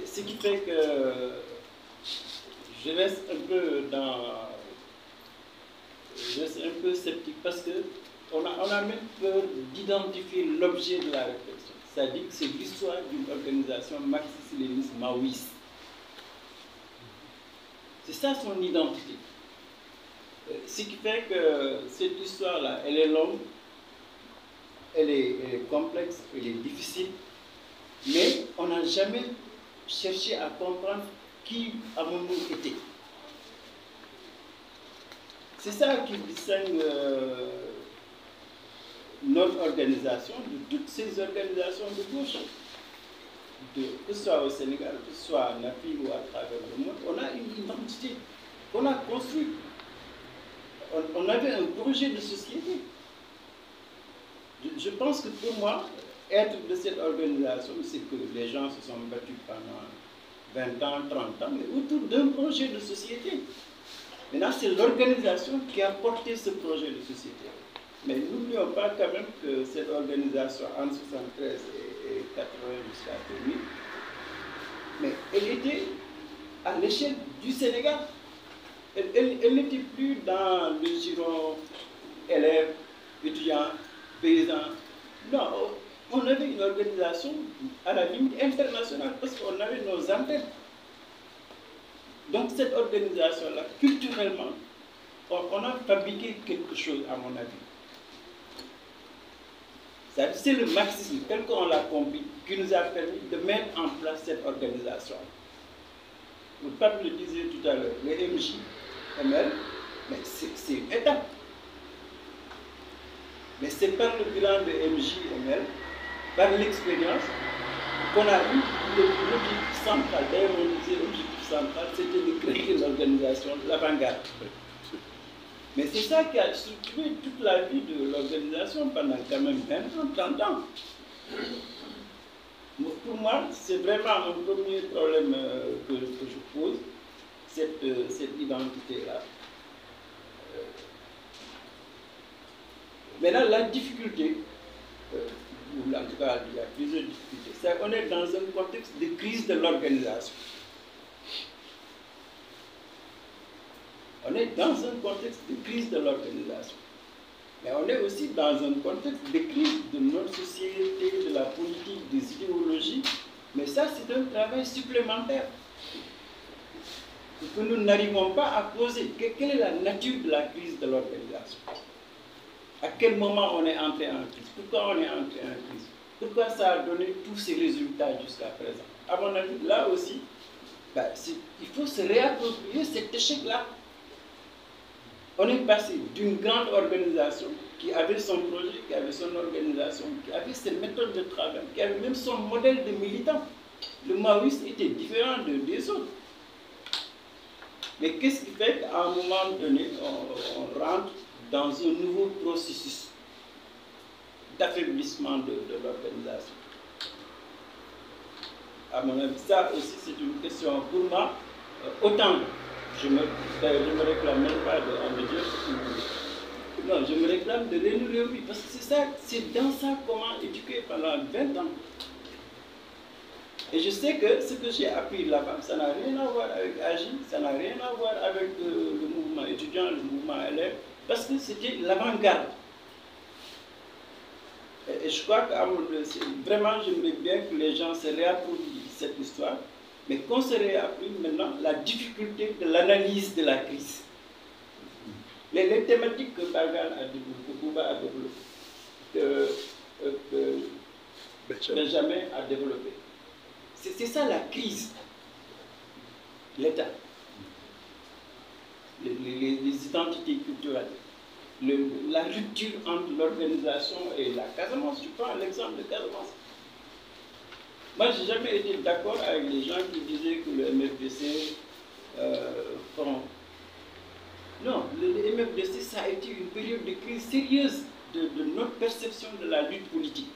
Ce qui fait que je reste un peu sceptique parce qu'on a même peur d'identifier l'objet de la réflexion. C'est-à-dire que c'est l'histoire d'une organisation marxiste-léniniste maoïste. C'est ça son identité. Ce qui fait que cette histoire-là, elle est longue, elle est complexe, elle est difficile, mais on n'a jamais cherché à comprendre qui Amonou était. C'est ça qui distingue notre organisation de toutes ces organisations de gauche. Que ce soit au Sénégal, que ce soit en Afrique ou à travers le monde, on a une identité qu'on a construite. on avait un projet de société. Je pense que pour moi, être de cette organisation, c'est que les gens se sont battus pendant 20 ans, 30 ans, mais autour d'un projet de société. Maintenant, c'est l'organisation qui a porté ce projet de société. Mais n'oublions pas quand même que cette organisation, entre 73 et 80 jusqu'à 2000, mais elle était à l'échelle du Sénégal. Elle n'était plus dans le giron élèves, étudiants, paysans. Non, on avait une organisation à la limite internationale parce qu'on avait nos antennes. Donc cette organisation-là, culturellement, on a fabriqué quelque chose, à mon avis. C'est le marxisme, tel qu'on l'a compris, qui nous a permis de mettre en place cette organisation. Le pape le disait tout à l'heure, les MJ, ML, mais c'est une étape. Mais c'est par le bilan de MJ, ML, par l'expérience, qu'on a eu l'objectif central. D'ailleurs, on disait l'objectif central, c'était de créer l'organisation de l'avant-garde. Mais c'est ça qui a structuré toute la vie de l'organisation pendant quand même 20 ans, 30 ans. Pour moi, c'est vraiment un premier problème que je pose, cette identité-là. Maintenant, la difficulté, ou en tout cas, il y a plusieurs difficultés, c'est qu'on est dans un contexte de crise de l'organisation. On est dans un contexte de crise de l'organisation. Mais on est aussi dans un contexte de crise de notre société, de la politique, des idéologies. Mais ça, c'est un travail supplémentaire que nous n'arrivons pas à poser. Quelle est la nature de la crise de l'organisation? À quel moment on est entré en crise? Pourquoi on est entré en crise? Pourquoi ça a donné tous ces résultats jusqu'à présent? À mon avis, là aussi, il faut se réapproprier cet échec-là. On est passé d'une grande organisation qui avait son projet, qui avait son organisation, qui avait ses méthodes de travail, qui avait même son modèle de militant. Le maoïsme était différent des autres. Mais qu'est-ce qui fait qu'à un moment donné, on rentre dans un nouveau processus d'affaiblissement de l'organisation? À mon avis, ça aussi c'est une question pour moi. Autant je me réclame même pas de Dieu. Non, je me réclame de Renou, parce que c'est ça, c'est dans ça qu'on m'a éduqué pendant 20 ans. Et je sais que ce que j'ai appris là-bas, ça n'a rien à voir avec AGI, ça n'a rien à voir avec le mouvement étudiant, le mouvement élève, parce que c'était l'avant-garde. Et je crois que vraiment, j'aimerais bien que les gens se réapproprient cette histoire, mais qu'on se réapproprie maintenant la difficulté de l'analyse de la crise. Les thématiques que Bargan a développées, que Bouba a développées, que Benjamin a développé. C'est ça la crise. L'État. Les identités culturelles. La rupture entre l'organisation et la Casamance. Je prends l'exemple de Casamance. Moi, je n'ai jamais été d'accord avec les gens qui disaient que le MFDC Non, le MFDC, ça a été une période de crise sérieuse de notre perception de la lutte politique.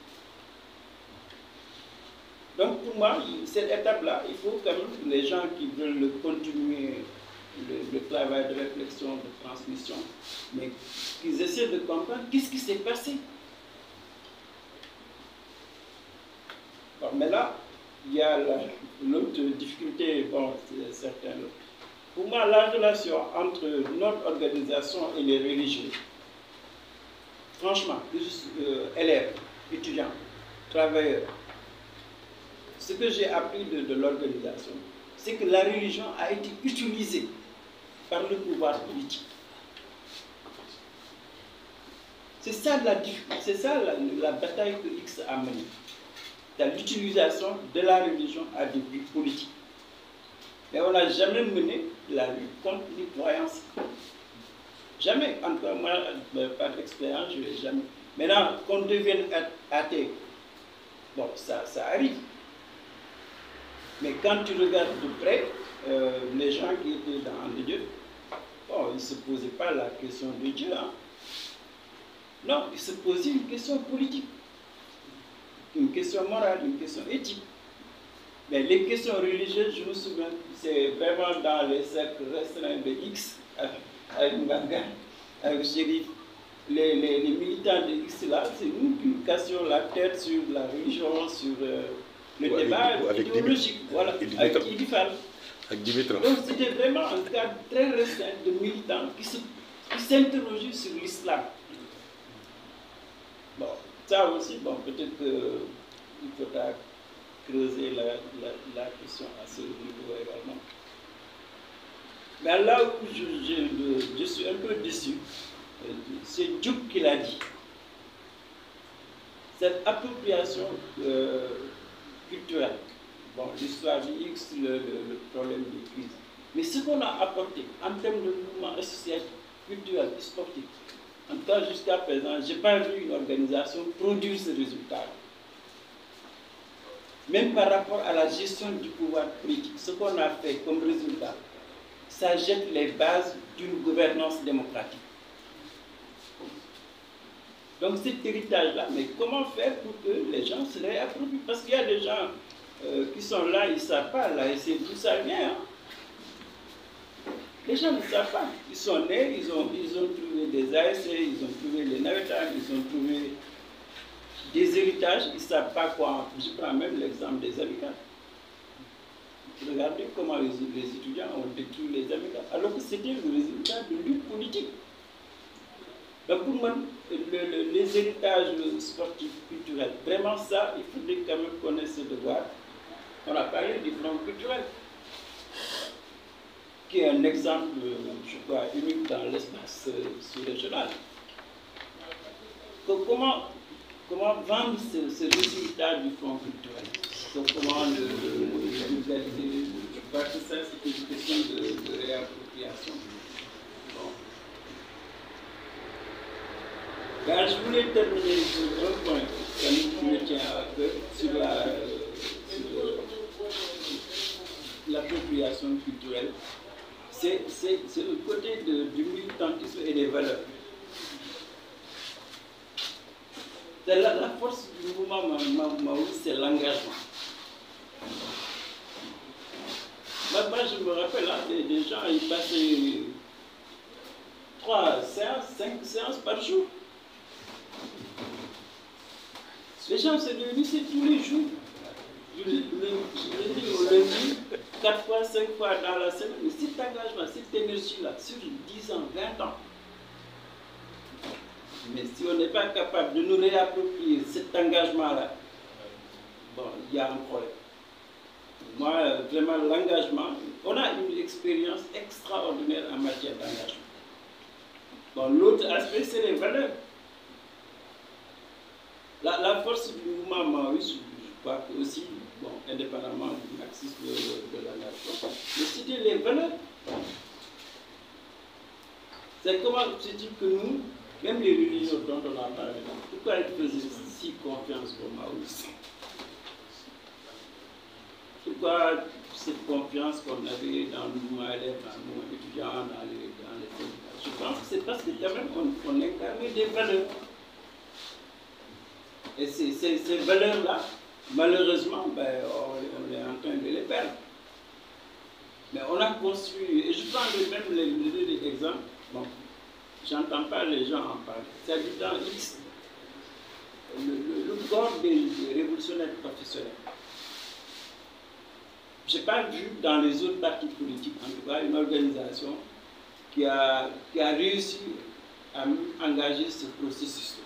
Donc pour moi, cette étape-là, il faut quand même que les gens qui veulent continuer le travail de réflexion, de transmission, mais qu'ils essaient de comprendre qu'est-ce qui s'est passé. Bon, mais là, il y a l'autre difficulté, bon, c'est certain. Pour moi, la relation entre notre organisation et les religieux, franchement, élèves, étudiants, travailleurs, ce que j'ai appris de l'organisation, c'est que la religion a été utilisée par le pouvoir politique. C'est ça la bataille que X a menée. C'est l'utilisation de la religion à des buts politiques. Mais on n'a jamais mené la lutte contre les croyances. Jamais. En tout cas, moi, par expérience, je ne l'ai jamais. Maintenant, qu'on devienne athée, bon, ça arrive. Mais quand tu regardes de près, les gens qui étaient dans les dieux, bon, il ne se posait pas la question de Dieu. Hein. Non, il se posait une question politique, une question morale, une question éthique. Mais les questions religieuses, je me souviens, c'est vraiment dans les cercles restreints de X, avec Nganga, avec Chérif. Les militants de X là, c'est nous qui cassions la tête sur la religion, sur le débat idéologique, voilà, avec Idifal. Donc c'était vraiment un cadre très restreint de militants qui s'interrogeaient sur l'islam. Bon, ça aussi, bon, peut-être qu'il faudra creuser la question à ce niveau également. Mais là où je suis un peu déçu, c'est Diop qui l'a dit. Cette appropriation culturelle, bon, l'histoire du X, le problème des crises, mais ce qu'on a apporté en termes de mouvement associatif, culturel, sportif, en tout cas jusqu'à présent, je n'ai pas vu une organisation produire ce résultat. Même par rapport à la gestion du pouvoir politique, ce qu'on a fait comme résultat, ça jette les bases d'une gouvernance démocratique. Donc cet héritage-là, mais comment faire pour que les gens se réapproprient? Parce qu'il y a des gens qui sont là, ils ne savent pas, là, et c'est tout ça vient. Hein? Les gens ne savent pas. Ils sont nés, ils ont trouvé des ASC, ils ont trouvé les navetans, ils ont trouvé des héritages, ils ne savent pas quoi. Je prends même l'exemple des amicales. Regardez comment les étudiants ont détruit les amicales, alors que c'était le résultat de lutte politique. Donc pour moi, les héritages sportifs, culturels, vraiment ça, il faudrait quand même connaître ce devoir. On a parlé du front culturel, qui est un exemple, je crois, unique dans l'espace sous-régional. Comment vendre ce résultat du front culturel? Donc comment le vulgariser? Je crois que ça, c'est une question de réappropriation. Bon. Ben, je voulais terminer sur un point qui me tient à cœur, sur l'appropriation culturelle. C'est le côté du militantisme et des valeurs. La force du mouvement Maoï, c'est l'engagement. Moi, je me rappelle, hein, des gens, ils passaient 3 séances, 5 séances par jour. Les gens se réunissaient tous les jours. Je dis au lundi, 4 fois, 5 fois dans la semaine. Mais cet engagement, cette énergie-là, sur 10 ans, 20 ans, mais si on n'est pas capable de nous réapproprier cet engagement-là, bon, il y a un problème. Moi, vraiment, l'engagement, on a une expérience extraordinaire en matière d'engagement. Bon, l'autre aspect, c'est les valeurs. La force du mouvement maoïste, je crois que aussi, bon, indépendamment du marxisme de la nation, mais c'était les valeurs. C'est comment c'est-il que nous, même les religions dont on a parlé, pourquoi ils faisaient si confiance aux maoïstes? Pourquoi cette confiance qu'on avait dans le mouvement élève, dans le mouvement étudiant, dans les syndicats? Je pense que c'est parce que quand même on incarnait des valeurs. Et ces valeurs-là, malheureusement, ben, on est en train de les perdre. Mais on a construit, et je prends même les deux exemples, bon, j'entends pas les gens en parler. C'est-à-dire dans X, le corps des révolutionnaires professionnels. Je n'ai pas vu dans les autres partis politiques, en tout cas, une organisation qui a réussi à engager ce processus-là.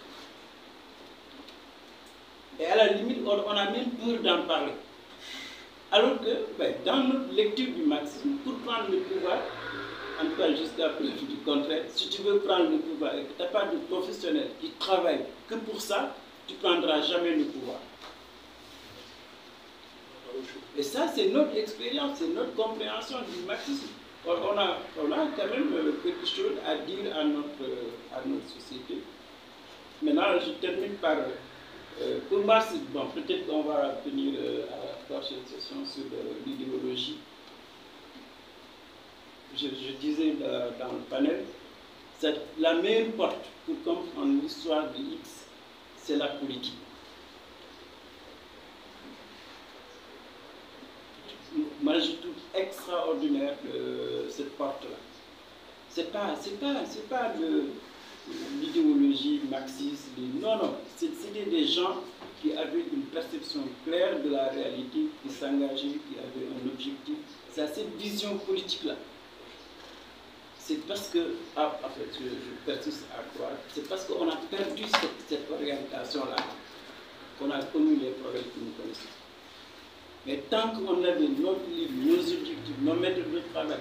Et à la limite, on a même peur d'en parler. Alors que, ben, dans notre lecture du marxisme, pour prendre le pouvoir, en tout cas jusqu'à preuve du contraire, si tu veux prendre le pouvoir et que tu n'as pas de professionnel qui travaille que pour ça, tu ne prendras jamais le pouvoir. Et ça, c'est notre expérience, c'est notre compréhension du marxisme. On a quand même quelque chose à dire à notre société. Maintenant, je termine par... pour moi, bon, peut-être qu'on va venir à la prochaine session sur l'idéologie. je disais dans le panel, la meilleure porte pour comprendre l'histoire de X, c'est la politique. Moi, je trouve extraordinaire cette porte-là. C'est pas l'idéologie marxiste. Non, non. C'était des gens qui avaient une perception claire de la réalité, qui s'engageaient, qui avaient un objectif. C'est à cette vision politique-là. C'est parce que, en fait, je persiste à croire, c'est parce qu'on a perdu cette orientation-là qu'on a connu les problèmes que nous connaissons. Mais tant qu'on avait notre livre, nos objectifs, nos méthodes de travail,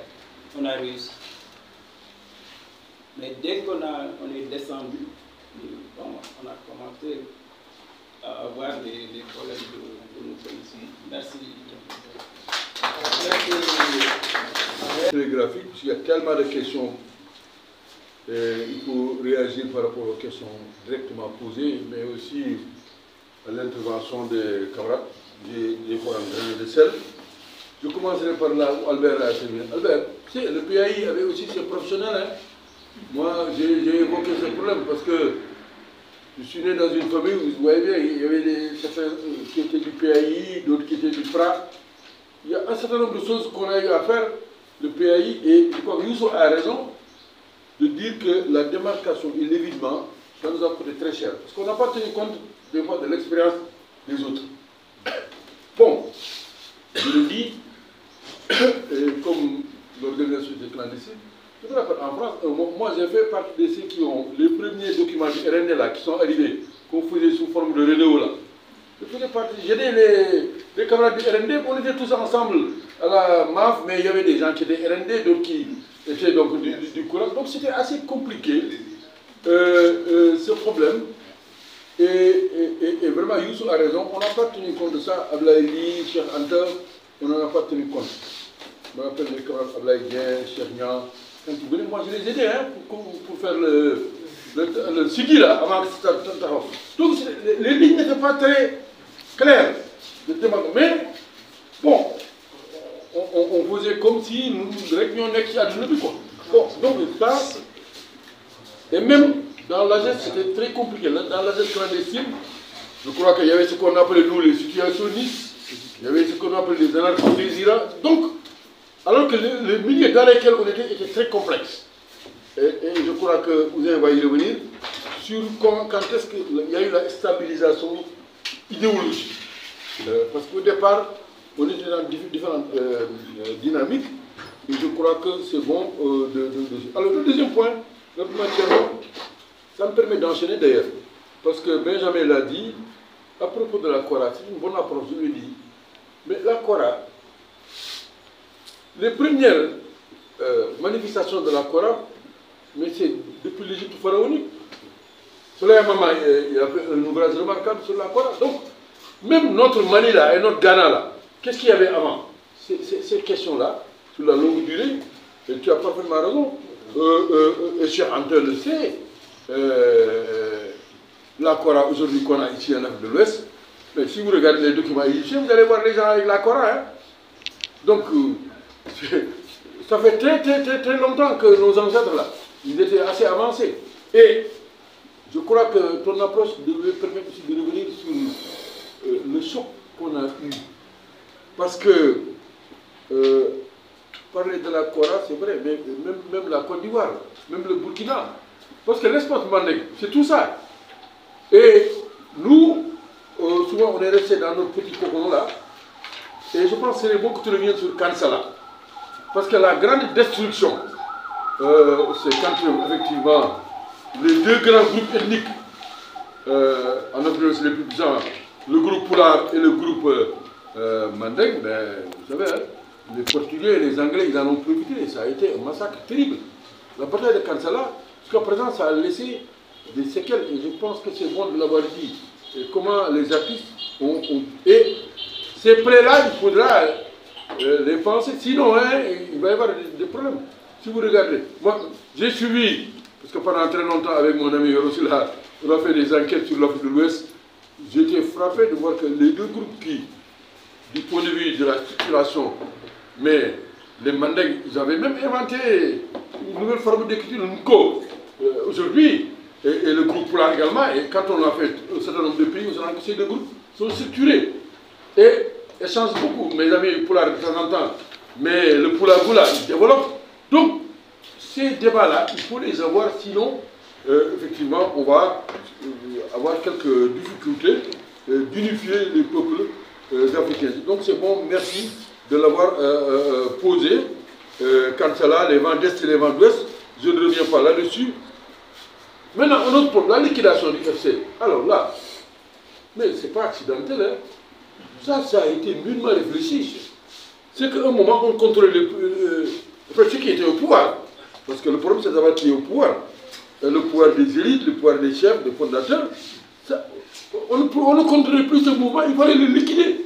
on a réussi. Mais dès qu'on est descendu, bon, on a commencé à avoir des problèmes que nous connaissons. Merci. Télégraphique, parce qu'il y a tellement de questions. Il faut réagir par rapport aux questions directement posées, mais aussi à l'intervention des camarades. Des fois un grain de sel. Je commencerai par là où Albert a terminé. Albert, tu sais, le PAI avait aussi ses professionnels. Hein. Moi, j'ai évoqué ce problème parce que je suis né dans une famille où, vous voyez bien, il y avait certains qui étaient du PAI, d'autres qui étaient du FRA. Il y a un certain nombre de choses qu'on a eu à faire, le PAI, et je crois que Youssou a raison de dire que la démarcation et l'évitement, ça nous a coûté très cher. Parce qu'on n'a pas tenu compte des fois de l'expérience des autres. Bon, je le dis, comme l'organisation des clandestines, je me rappelle en France, moi j'ai fait partie de ceux qui ont les premiers documents du RND là, qui sont arrivés, qu'on faisait sous forme de Renéo là. Je faisais partie, j'aidais les camarades du RND, on était tous ensemble à la MAF, mais il y avait des gens qui étaient RND, d'autres qui étaient donc du courant. Donc c'était assez compliqué, ce problème. Et vraiment, Youssou a raison, on n'a pas tenu compte de ça. Ablaïli, Cheikh Anta, on n'en a pas tenu compte. Je me rappelle les camarades Ablaï Dien, Cheikh Nian. Quand ils venaient, moi je les aidais hein, pour faire le Sigi là, avant que ça. Donc les lignes n'étaient pas très claires. Mais bon, on faisait comme si nous régnions next à nous. Bon, donc ça, et même. Dans la geste, c'était très compliqué. Dans la geste clandestine, je crois qu'il y avait ce qu'on appelait nous les situationnistes, il y avait ce qu'on appelait les anarcho-désirants. Donc, alors que le milieu dans lequel on était très complexe. Et je crois que vous va y revenir sur quand est-ce qu'il y a eu la stabilisation idéologique. Parce qu'au départ, on était dans différentes dynamiques. Et je crois que c'est bon de... Alors, le deuxième point, ça me permet d'enchaîner d'ailleurs, parce que Benjamin l'a dit, à propos de la Cora, c'est une bonne approche, je le dis. Mais la Cora, les premières manifestations de la Cora, mais c'est depuis l'Égypte pharaonique. Cela, maman, il a fait un ouvrage remarquable sur la Cora. Donc, même notre Mali là et notre Ghana là, qu'est-ce qu'il y avait avant? Ces questions-là, sur la longue durée, et tu as parfaitement raison, et Cheikh Anta le sait. La Cora aujourd'hui qu'on a ici en Afrique de l'Ouest, mais si vous regardez les documents égyptiens, vous allez voir les gens avec la Cora. Hein. Donc, ça fait très longtemps que nos ancêtres là, ils étaient assez avancés. Et je crois que ton approche devait permettre aussi de revenir sur le choc qu'on a eu. Parce que parler de la Cora, c'est vrai, mais même la Côte d'Ivoire, même le Burkina. Parce que l'espace Mandeng, c'est tout ça. Et nous, souvent, on est resté dans notre petit cocon là. Et je pense que c'est bon que tu reviennes sur Kansala. Parce que la grande destruction, c'est quand effectivement les deux grands groupes ethniques en Afrique les plus puissants, le groupe Poulard et le groupe Mandeng, ben, vous savez, hein, les Portugais et les Anglais, ils en ont profité. Ça a été un massacre terrible. La bataille de Kansala, jusqu'à présent, ça a laissé des séquelles, et je pense que c'est bon de l'avoir dit. Et comment les artistes ont... Et ces prêts-là, il faudra les penser, sinon hein, il va y avoir des problèmes. Si vous regardez, moi, j'ai suivi, parce que pendant très longtemps, avec mon ami Yorosila, on a fait des enquêtes sur l'Afrique de l'Ouest. J'étais frappé de voir que les deux groupes qui, du point de vue de la structuration, mais Les Mandingues, ils avaient même inventé une nouvelle forme d'écriture, le Nko. Aujourd'hui, et le groupe Poula également, et quand on a fait un certain nombre de pays, on a que ces deux groupes sont structurés et échangent beaucoup. Mes amis Poula de temps en temps, mais le Poula Goula, ils développent. Donc, ces débats-là, il faut les avoir, sinon, effectivement, on va avoir quelques difficultés d'unifier les peuples africains. Donc, c'est bon, merci de l'avoir posé. Quant à là, les vents d'Est et les vents d'Ouest, je ne reviens pas là-dessus. Maintenant, un autre problème, la liquidation du FC. Alors là, mais ce n'est pas accidentel, hein. Ça a été mûrement réfléchi. C'est qu'à un moment, on contrôlait ceux qui étaient au pouvoir. Parce que le problème, c'est d'avoir qui est au pouvoir. Le pouvoir des élites, le pouvoir des chefs, des fondateurs. Ça, on ne contrôlait plus ce mouvement, il fallait le liquider.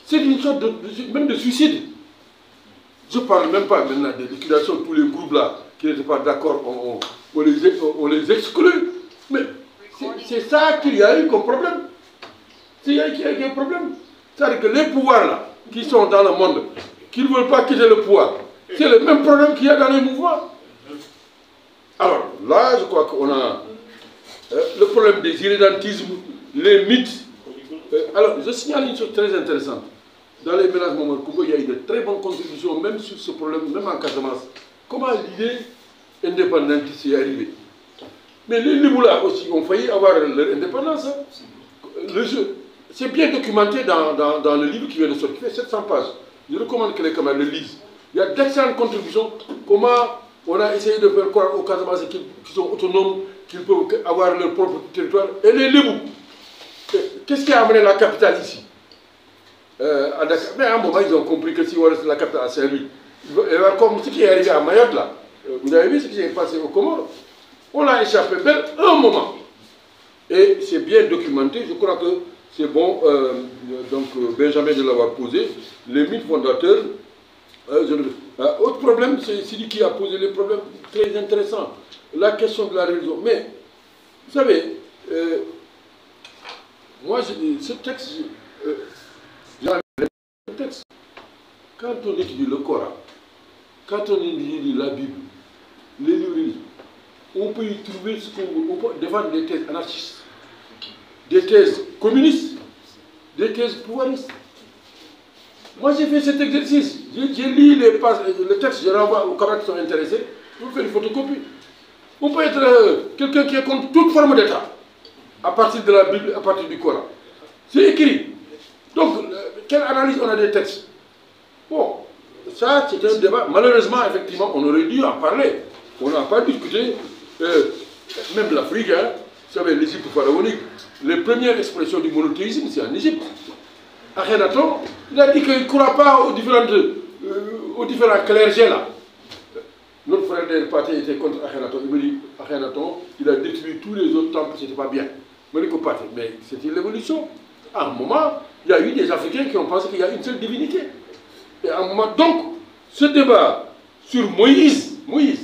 C'est une sorte même de suicide. Je ne parle même pas maintenant de liquidation de tous les groupes là qui n'étaient pas d'accord, on les exclut. Mais c'est ça qu'il y a eu comme problème. C'est ça qu'il y a eu comme problème. C'est-à-dire que les pouvoirs là, qui sont dans le monde, qui ne veulent pas quitter le pouvoir, c'est le même problème qu'il y a dans les mouvements. Alors là, je crois qu'on a le problème des irrédentismes, les mythes. Alors, je signale une chose très intéressante. Dans les ménages Momar Koumba, il y a eu de très bonnes contributions, même sur ce problème, même en Casamance. Comment l'idée indépendantiste est arrivée? Mais les Liboula aussi ont failli avoir leur indépendance. Hein. C'est bien documenté dans le livre qui vient de sortir, qui fait 700 pages. Je recommande que les camarades le lisent. Il y a d'excellentes contributions. Comment on a essayé de faire croire aux Casamance qu'ils sont autonomes, qu'ils peuvent avoir leur propre territoire. Et les Libou, qu'est-ce qui a amené la capitale ici? Mais à un moment, ils ont compris que si on reste la capitale à Saint-Louis, comme ce qui est arrivé à Mayotte, là, vous avez vu ce qui s'est passé au Comores, on a échappé belle un moment. Et c'est bien documenté, je crois que c'est bon, donc Benjamin de l'avoir posé, les mythes fondateurs. Autre problème, c'est celui qui a posé les problèmes très intéressants, la question de la religion. Mais, vous savez, moi, ce texte, quand on étudie le Coran, quand on étudie la Bible, les livres, on peut y trouver ce qu'on veut. On peut défendre des thèses anarchistes, des thèses communistes, des thèses pouvoiristes. Moi, j'ai fait cet exercice. J'ai lu le texte, je renvoie aux camarades qui sont intéressés, je fais une photocopie. On peut être quelqu'un qui est contre toute forme d'État, à partir de la Bible, à partir du Coran. C'est écrit. Donc, quelle analyse on a des textes? Bon, ça, c'est un débat. Malheureusement, effectivement, on aurait dû en parler. On n'a pas discuté. Même l'Afrique, hein, vous savez, l'Égypte pharaonique, les premières expressions du monothéisme, c'est en Égypte. Akhenaton, il a dit qu'il ne croit pas aux différents clergés là. Notre frère del Pathé était contre Akhenaton. Il me dit, Akhenaton, il a détruit tous les autres temples, c'était pas bien. Je me dis que Pathé, mais c'était l'évolution. À un moment, il y a eu des Africains qui ont pensé qu'il y a une seule divinité. Et à un moment, donc, ce débat sur Moïse, il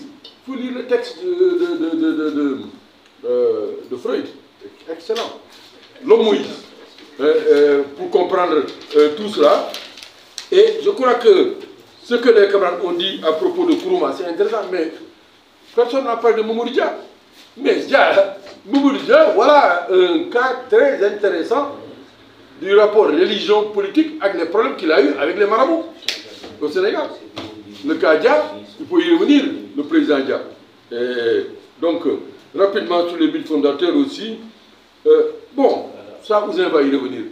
faut lire le texte de Freud, excellent. L'homme Moïse, pour comprendre tout cela. Et je crois que ce que les camarades ont dit à propos de Kourouma, c'est intéressant, mais personne n'a parlé de Mamadou Dia. Mais Mamadou Dia, voilà un cas très intéressant du rapport religion-politique avec les problèmes qu'il a eu avec les marabouts au Sénégal. Le cas Dia, il faut y revenir, le président Dia. Donc, rapidement sur les mythes fondateurs aussi. Bon, ça, vous va y revenir.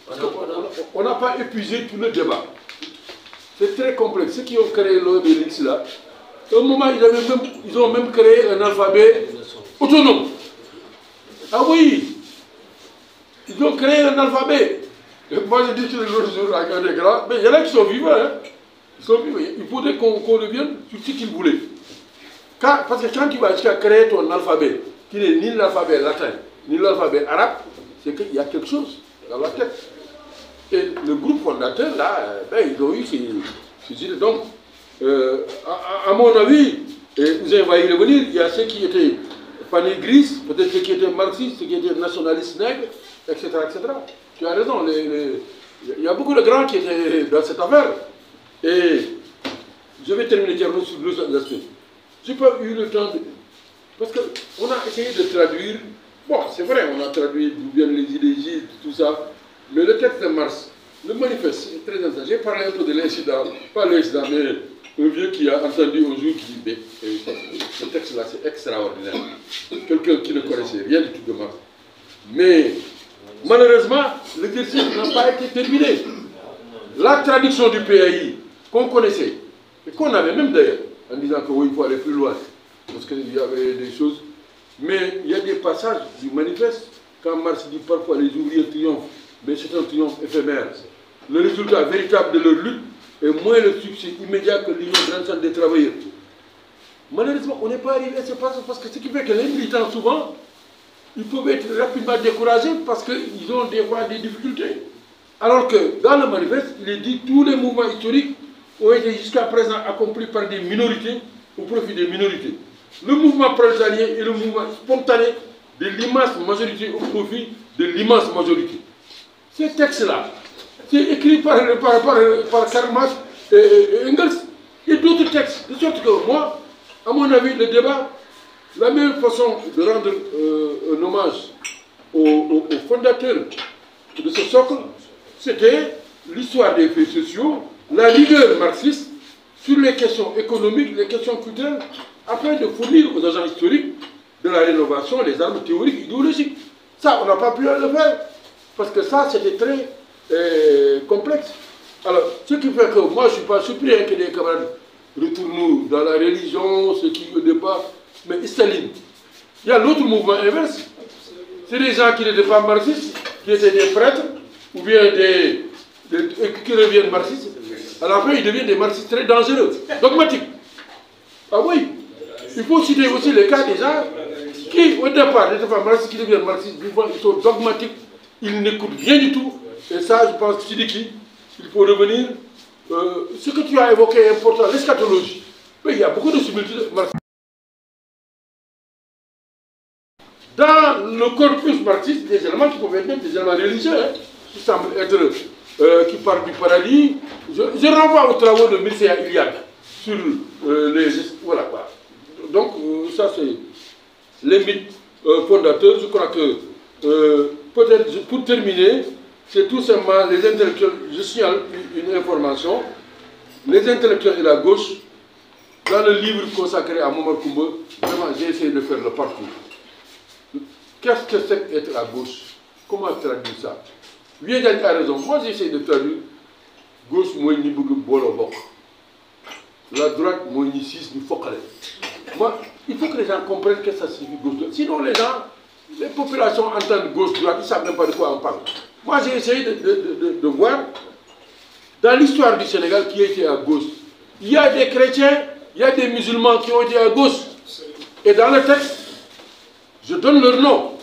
Parce qu'on n'a pas épuisé tout le débat. C'est très complexe. Ceux qui ont créé l'OBLX là, à un moment, ils ont même créé un alphabet autonome. Ah oui! Ils ont créé un alphabet. Et moi, j'ai dit l'autre jour à un des grands, mais il y en a qui sont vivants. Hein. Ils sont vivants. Il faudrait qu'on revienne sur ce qu'ils voulaient. Parce que quand tu vas jusqu'à créer ton alphabet, qui n'est ni l'alphabet latin, ni l'alphabet arabe, c'est qu'il y a quelque chose dans la tête. Et le groupe fondateur, là, ils ont eu ces idées. Donc, à mon avis, et vous allez y revenir, il y a ceux qui étaient panégristes, peut-être ceux qui étaient marxistes, ceux qui étaient nationalistes nègres, etc. etc. Tu as raison, il y a beaucoup de grands qui étaient dans cette affaire. Et Je vais terminer sur deux aspects. Je n'ai pas eu le temps de... Parce qu'on a essayé de traduire... Bon, c'est vrai, on a traduit d'où viennent les idées Gilles, tout ça. Mais le texte de Marx, le manifeste, c'est très intéressant. J'ai parlé un peu de l'incident, pas l'incident, mais un vieux qui a entendu un jour qui dit, mais ce texte-là, c'est extraordinaire. Quelqu'un qui ne connaissait rien du tout de Marx. Mais malheureusement, l'exercice n'a pas été terminé. La traduction du PAI, qu'on connaissait, et qu'on avait même d'ailleurs, en disant qu'il oui, faut aller plus loin, parce qu'il y avait des choses. Mais il y a des passages du manifeste, quand Marx dit parfois les ouvriers triomphent, mais c'est un triomphe éphémère. Le résultat véritable de leur lutte est moins le succès immédiat que l'union de l'ensemble des travailleurs. Malheureusement, on n'est pas arrivé à ce passage parce que ce qui fait que les militants, souvent, ils peuvent être rapidement découragés parce qu'ils ont des fois des difficultés. Alors que dans le manifeste, il est dit que tous les mouvements historiques ont été jusqu'à présent accomplis par des minorités au profit des minorités. Le mouvement prolétarien est le mouvement spontané de l'immense majorité au profit de l'immense majorité. Ces textes-là, c'est écrit par Karl Marx et Engels et d'autres textes. De sorte que moi, à mon avis, le débat, la meilleure façon de rendre un hommage aux fondateurs de ce socle, c'était l'histoire des faits sociaux, la rigueur marxiste sur les questions économiques, les questions culturelles, afin de fournir aux agents historiques de la rénovation les armes théoriques et idéologiques. Ça, on n'a pas pu le faire, parce que ça, c'était très complexe. Alors, ce qui fait que moi, je ne suis pas surpris que les camarades retournent dans la religion, ce qui au départ, mais Staline. Il y a l'autre mouvement inverse. C'est des gens qui n'étaient pas marxistes, qui étaient des prêtres, ou bien qui deviennent marxistes. À la fin, ils deviennent des marxistes très dangereux, dogmatiques. Ah oui, il faut citer aussi les cas des gens qui, au départ, n'étaient pas marxistes, qui deviennent marxistes, ils sont dogmatiques, ils n'écoutent rien du tout. Et ça, je pense que Sidiki, il faut revenir. Ce que tu as évoqué est important, l'eschatologie. Mais il y a beaucoup de similitudes marxistes. Dans le corpus marxiste, des éléments qui peuvent être des éléments religieux, hein, qui semblent être, qui parlent du paradis. Je renvoie aux travaux de Mircea Eliade sur les... Voilà. Donc, ça, c'est les mythes fondateurs. Je crois que, peut-être, pour terminer, c'est tout simplement les intellectuels. Je signale une information. Les intellectuels et la gauche, dans le livre consacré à Momar Koumba, vraiment, j'ai essayé de faire le parcours. Qu'est-ce que c'est qu'être la gauche? Comment traduire ça? Vieux-Diagne a raison. Moi, j'essaie de traduire gauche, moi, ni bouge bolobok. La droite, moi, ni six, ni focale. Moi, il faut que les gens comprennent que ça signifie gauche. Sinon, les gens, les populations entendent gauche-droite, ils ne savent même pas de quoi on parle. Moi, j'ai essayé de voir, dans l'histoire du Sénégal, qui a été à gauche. Il y a des chrétiens, il y a des musulmans qui ont été à gauche. Et dans le texte, je donne leur nom,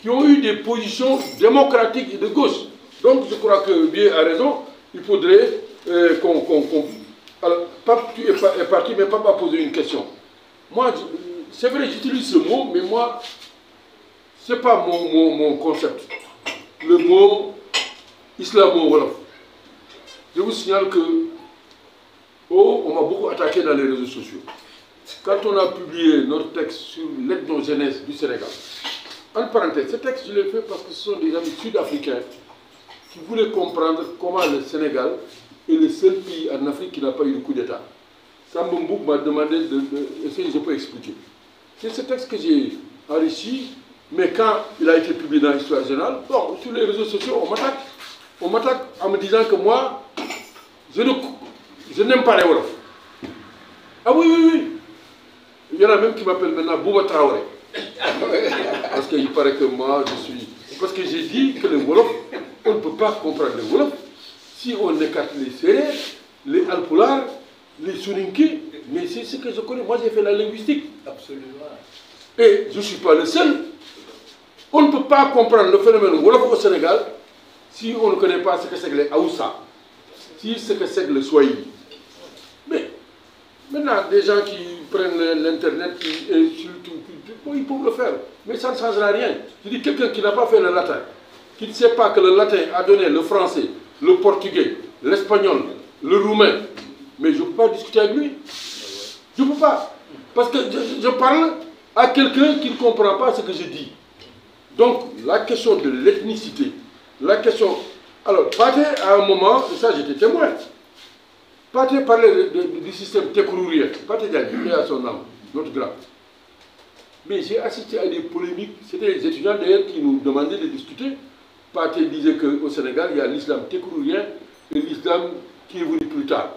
qui ont eu des positions démocratiques et de gauche. Donc, je crois que Bié a raison, il faudrait Alors, tu es parti, mais Papa a posé une question. Moi, c'est vrai, j'utilise ce mot, mais moi, ce n'est pas mon concept. Le mot islamo-wolof. Je vous signale que, on m'a beaucoup attaqué dans les réseaux sociaux. Quand on a publié notre texte sur l'ethnogenèse du Sénégal, en parenthèse, ce texte, je l'ai fait parce que ce sont des amis sud-africains qui voulaient comprendre comment le Sénégal est le seul pays en Afrique qui n'a pas eu de coup d'État. Samba Mboup m'a demandé d'essayer, je peux expliquer. C'est ce texte que j'ai enrichi, mais quand il a été publié dans l'Histoire générale, bon, sur les réseaux sociaux, on m'attaque. On m'attaque en me disant que moi, je n'aime pas les Wolofs. Ah oui, oui, oui. Il y en a même qui m'appellent maintenant Bouba Traoré. Parce qu'il paraît que moi, je suis... Parce que j'ai dit que les Wolofs, on ne peut pas comprendre les Wolofs si on écarte les Sérères, les Alpulars, les Soninké. Mais c'est ce que je connais. Moi, j'ai fait la linguistique. Absolument. Et je ne suis pas le seul. On ne peut pas comprendre le phénomène Wolof au Sénégal si on ne connaît pas ce que c'est que les Aoussa, si ce que c'est que le Swahili. Mais maintenant, des gens qui prennent l'Internet et surtout, ils peuvent le faire. Mais ça ne changera rien. Je dis quelqu'un qui n'a pas fait le latin, qui ne sait pas que le latin a donné le français, le portugais, l'espagnol, le roumain, mais je ne peux pas discuter avec lui. Je ne peux pas. Parce que je parle à quelqu'un qui ne comprend pas ce que je dis. Donc, la question de l'ethnicité, la question... Alors, Pathé, à un moment, et ça j'étais témoin, Pathé parlait du système tekrourien. Pathé Diagne, à son âme, notre grand. Mais j'ai assisté à des polémiques. C'était les étudiants d'ailleurs qui nous demandaient de discuter. Pathé disait qu'au Sénégal, il y a l'islam tekrourien et l'islam qui est venu plus tard.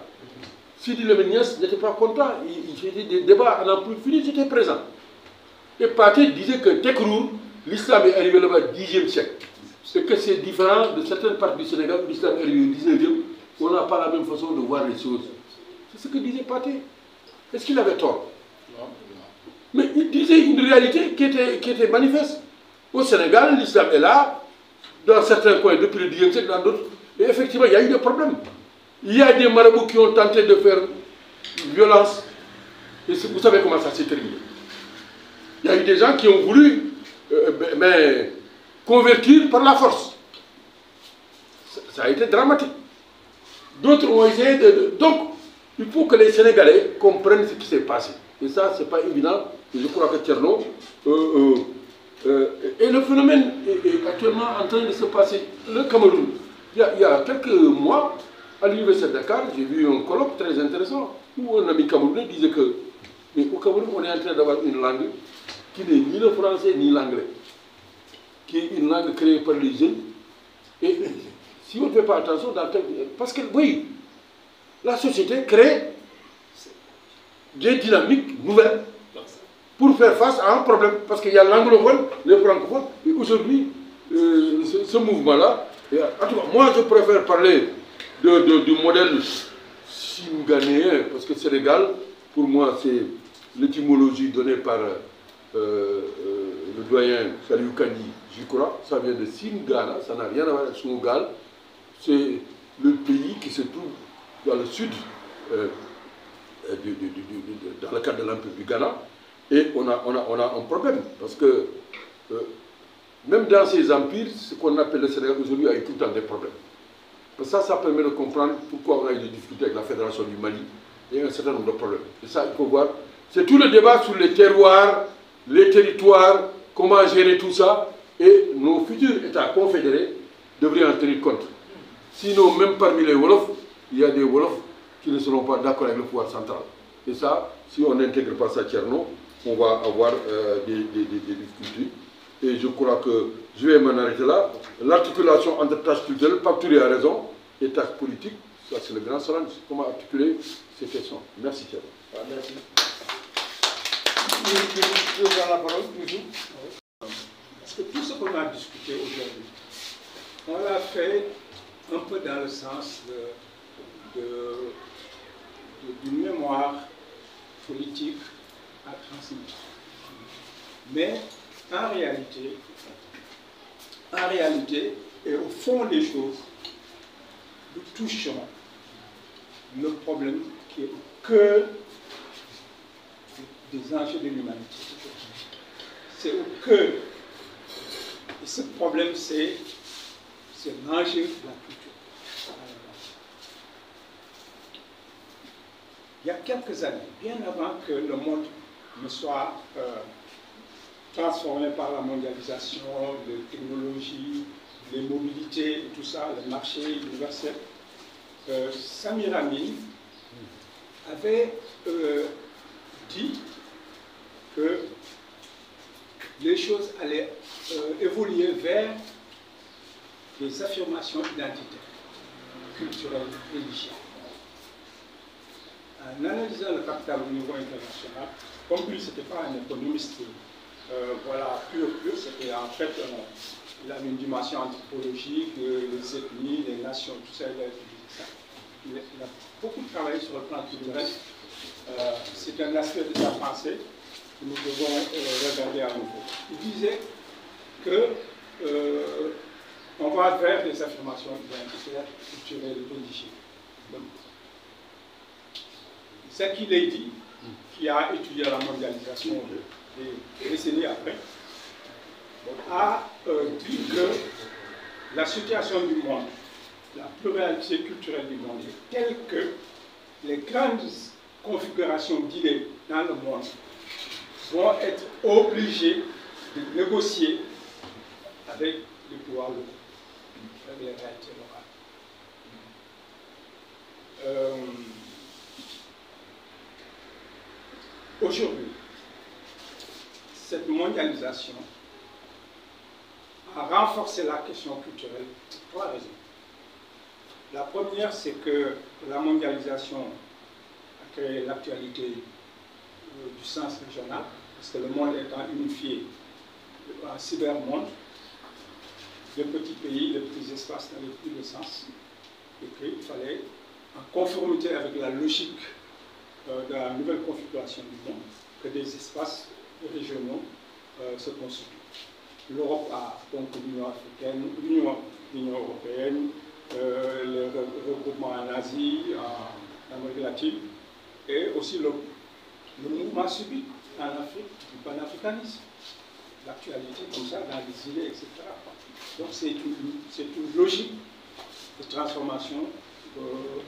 Sidi Lamine Niasse n'était pas content. Il y avait des débats à n'en plus finir, j'étais présent. Et Pathé disait que Tekrour, l'islam est arrivé là-bas au Xe siècle. Et que c'est différent de certaines parties du Sénégal où l'islam est arrivé au 19e, où on n'a pas la même façon de voir les choses. C'est ce que disait Pathé. Est-ce qu'il avait tort? Non. Mais il disait une réalité qui était manifeste. Au Sénégal, l'islam est là, dans certains coins depuis le 10e siècle, dans d'autres. Et effectivement, il y a eu des problèmes. Il y a des marabouts qui ont tenté de faire violence. Et vous savez comment ça s'est terminé. Il y a eu des gens qui ont voulu convertir par la force. Ça a été dramatique. D'autres ont essayé de... Donc, il faut que les Sénégalais comprennent ce qui s'est passé. Et ça, ce n'est pas évident. Et je crois que Tcherno... et le phénomène est actuellement en train de se passer. Le Cameroun, il y a quelques mois, à l'université de Dakar, j'ai vu un colloque très intéressant où un ami camerounais disait que mais au Cameroun, on est en train d'avoir une langue qui n'est ni le français ni l'anglais, qui est une langue créée par les jeunes. Et si on ne fait pas attention, parce que oui, la société crée des dynamiques nouvelles pour faire face à un problème. Parce qu'il y a l'anglophone, le francophone, et aujourd'hui, ce mouvement-là, en tout cas, moi je préfère parler du modèle singanéen, parce que Sénégal, pour moi, c'est l'étymologie donnée par le doyen Saliou Kani, je crois, ça vient de Singana, ça n'a rien à voir avec Sénégal, c'est le pays qui se trouve dans le sud, dans le cadre de l'Empire du Ghana, et on a un problème, parce que même dans ces empires, ce qu'on appelle le Sénégal aujourd'hui a eu tout le temps des problèmes. Ça permet de comprendre pourquoi on a eu des difficultés avec la Fédération du Mali et un certain nombre de problèmes. Et ça, il faut voir. C'est tout le débat sur les terroirs, les territoires, comment gérer tout ça. Et nos futurs États confédérés devraient en tenir compte. Sinon, même parmi les Wolofs, il y a des Wolofs qui ne seront pas d'accord avec le pouvoir central. Et ça, si on n'intègre pas ça à Tcherno, on va avoir des difficultés. Et je crois que je vais m'en arrêter là. L'articulation entre tâches culturelles, Pape a raison, et tâches politiques, ça c'est le grand challenge. Comment articuler ces questions? Merci Thierry. Merci. Parce que tout ce qu'on a discuté aujourd'hui, on l'a fait un peu dans le sens d'une mémoire politique à transmettre. Mais en réalité, et au fond des choses, nous touchons le problème qui est au cœur des enjeux de l'humanité. C'est au cœur. Et ce problème, c'est l'enjeu de la culture. Il y a quelques années, bien avant que le monde ne soit transformé par la mondialisation, les technologies, les mobilités, tout ça, le marché universel, Samir Amin avait dit que les choses allaient évoluer vers des affirmations identitaires, culturelles, religieuses. En analysant le capital au niveau international, comme lui, ce n'était pas un économiste voilà, pur, c'était en fait, il a une dimension anthropologique, les ethnies, les nations, tout ça, il a beaucoup travaillé sur le plan culturel. C'est un aspect de sa pensée que nous devons regarder à nouveau. Il disait que on va vers des affirmations identitaires, culturelles, religieuses. C'est qu'il a dit, qui a étudié la mondialisation des décennies après, a dit que la situation du monde, la pluralité culturelle du monde est telle que les grandes configurations d'idées dans le monde vont être obligées de négocier avec les pouvoirs locaux, avec les réalités locales. Aujourd'hui, cette mondialisation a renforcé la question culturelle pour 3 raisons. La première, c'est que la mondialisation a créé l'actualité du sens régional, parce que le monde étant unifié en cybermonde, les petits pays, les petits espaces n'avaient plus de sens, et qu'il fallait, en conformité avec la logique de la nouvelle configuration du monde, que des espaces régionaux se constituent. L'Europe a donc l'Union africaine, l'Union européenne, le regroupement en Asie, en Amérique latine, et aussi le mouvement subit en Afrique du panafricanisme. L'actualité comme ça, dans les idées, etc. Donc c'est une logique de transformation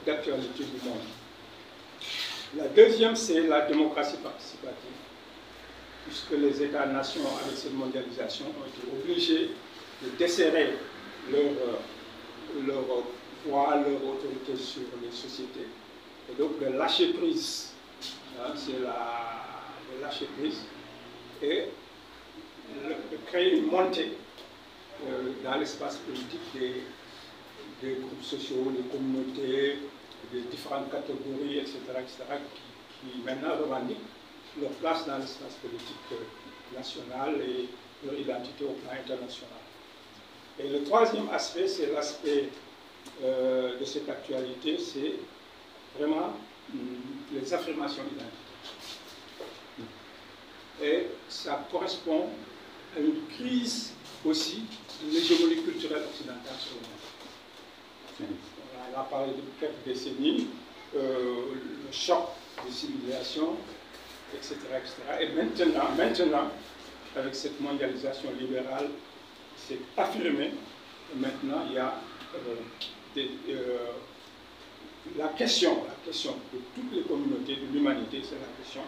d'actualité du monde. La deuxième, c'est la démocratie participative, puisque les États-nations, avec cette mondialisation, ont été obligés de desserrer leur poids, leur autorité sur les sociétés, et donc de lâcher prise. Hein, c'est de lâcher prise et de créer une montée dans l'espace politique des groupes sociaux, des communautés, des différentes catégories, etc., qui maintenant revendiquent leur place dans l'espace politique national et leur identité au plan international. Et le troisième aspect, c'est l'aspect de cette actualité, c'est vraiment les affirmations identitaires. Et ça correspond à une crise aussi de l'hégémonie culturelle occidentale sur le monde. On a parlé de quelques décennies, le choc de civilisation, etc., etc. Et maintenant, avec cette mondialisation libérale, c'est affirmé. Maintenant, il y a la question de toutes les communautés de l'humanité, c'est la question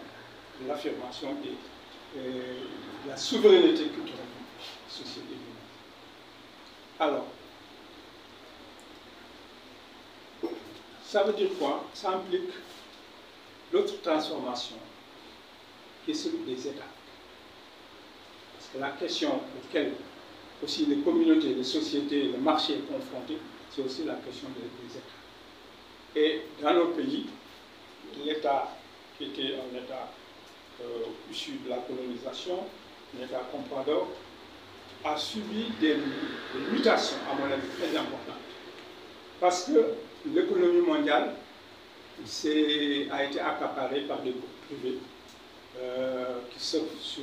de l'affirmation de la souveraineté culturelle de la société humaine. Alors, ça veut dire quoi? Ça implique l'autre transformation, qui est celle des États. Parce que la question auquel aussi les communautés, les sociétés, le marché est confronté, c'est aussi la question des États. Et dans nos pays, l'État qui était un État issu de la colonisation, un État comprador, a subi des mutations, à mon avis, très importantes. Parce que l'économie mondiale a été accaparée par des groupes privés qui surfent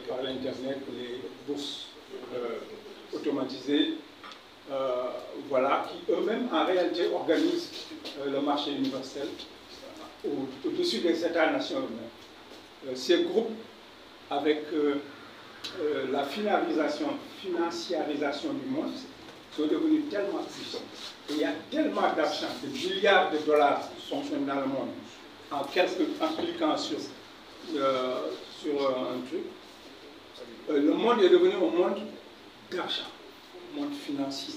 par l'Internet, les bourses automatisées, voilà, qui eux-mêmes en réalité organisent le marché universel au-dessus des États-nations eux-mêmes. Ces groupes, avec la financiarisation du monde, sont devenus tellement puissants. Et il y a tellement d'argent, de milliards de dollars qui fonctionnent dans le monde, en cliquant sur un truc. Le monde est devenu un monde d'argent, un monde financier.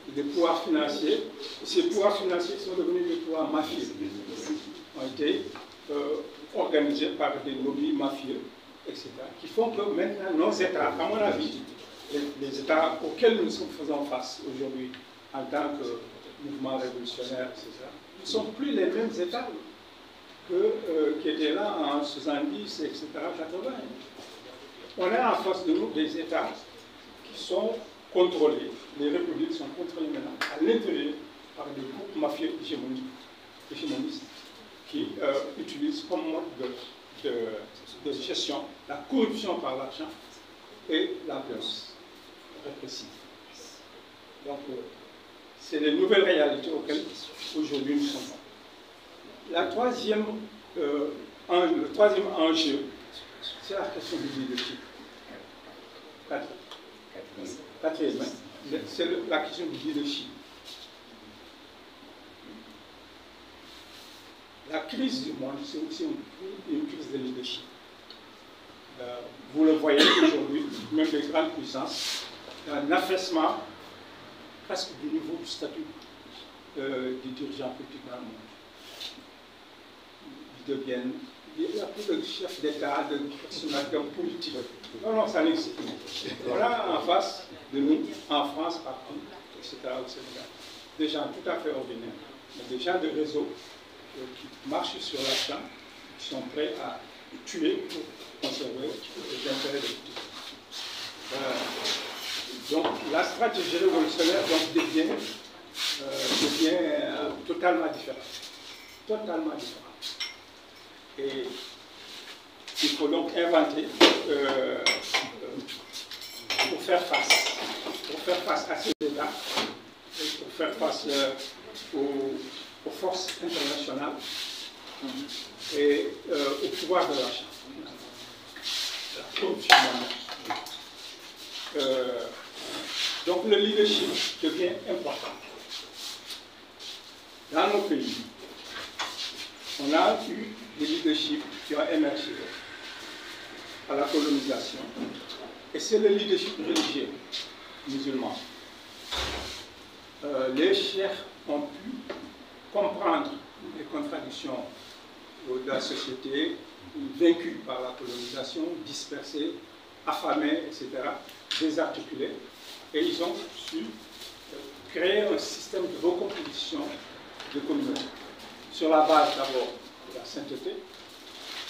Des pouvoirs financiers, ces pouvoirs financiers sont devenus des pouvoirs mafieux, ont été organisés par des lobbies mafieux, etc., qui font que maintenant nos États, à mon avis, les États auxquels nous faisons face aujourd'hui en tant que mouvement révolutionnaire, etc., ne sont plus les mêmes États qui étaient là en 70, etc., 80. On a en face de nous des États qui sont contrôlés, les républiques sont contrôlées maintenant à l'intérieur par des groupes mafieux hégémonistes qui utilisent comme mode de gestion la corruption par l'argent et la violence répressive. Donc, c'est les nouvelles réalités auxquelles aujourd'hui nous sommes. Le troisième enjeu, c'est la question du leadership. Quatrième, c'est la question du leadership. la crise du monde, c'est aussi une crise de leadership. Vous le voyez aujourd'hui, même les grandes puissances, un affaissement presque du niveau du statut du dirigeant politique dans le monde. Il n'y a plus de chef d'État, de personnalité politique. Non, ça n'existe plus. Voilà en face de nous, en France, partout, etc. au Sénégal. Des gens tout à fait ordinaires, mais des gens de réseau qui marchent sur la chambre, qui sont prêts à tuer pour conserver les intérêts des petits. Donc la stratégie révolutionnaire devient totalement différente. Totalement différente. Et il faut donc inventer pour faire face à ces États, pour faire face aux forces internationales et au pouvoir de l'achat. La corruption. Donc le leadership devient important. Dans nos pays, on a eu des leaderships qui ont émergé à la colonisation, et c'est le leadership religieux musulman. Les cheikhs ont pu comprendre les contradictions de la société, vaincus par la colonisation, dispersés, affamés, etc., désarticulés, et ils ont su créer un système de recomposition de communautés, sur la base d'abord de la sainteté.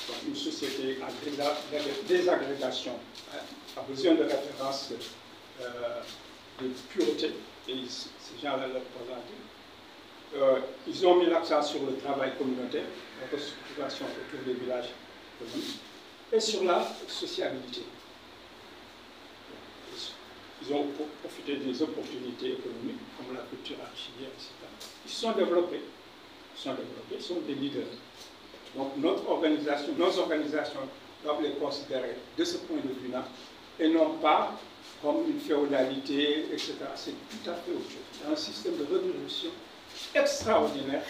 Donc une société à désagrégation a besoin de références de pureté, et ces gens-là le représentent. Ils ont mis l'accent sur le travail communautaire, la restructuration autour des villages communs, et sur la sociabilité. Ils ont profité des opportunités économiques, comme la culture archivière, etc. Ils sont développés, sont des leaders. Donc nos organisations doivent les considérer de ce point de vue-là, et non pas comme une féodalité, etc. C'est tout à fait autre chose. Il y a un système de redistribution extraordinaire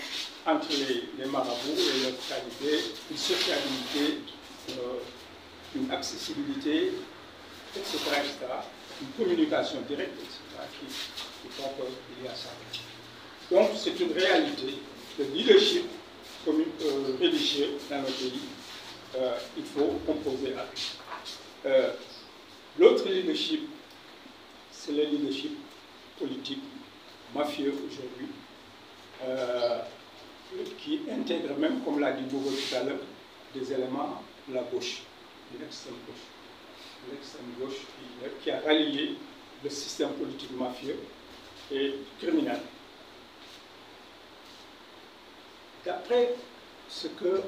entre les marabouts et leur qualité, une sociabilité, une accessibilité, etc., une communication directe, etc., qui font qu'il y a ça. Donc c'est une réalité de leadership religieux dans nos pays. Il faut composer avec. L'autre leadership, c'est le leadership politique, mafieux aujourd'hui, qui intègre même, comme l'a dit Bobo tout à l'heure, des éléments de la gauche, de l'extrême gauche. L'extrême gauche qui a rallié le système politique mafieux et criminel. D'après ce que...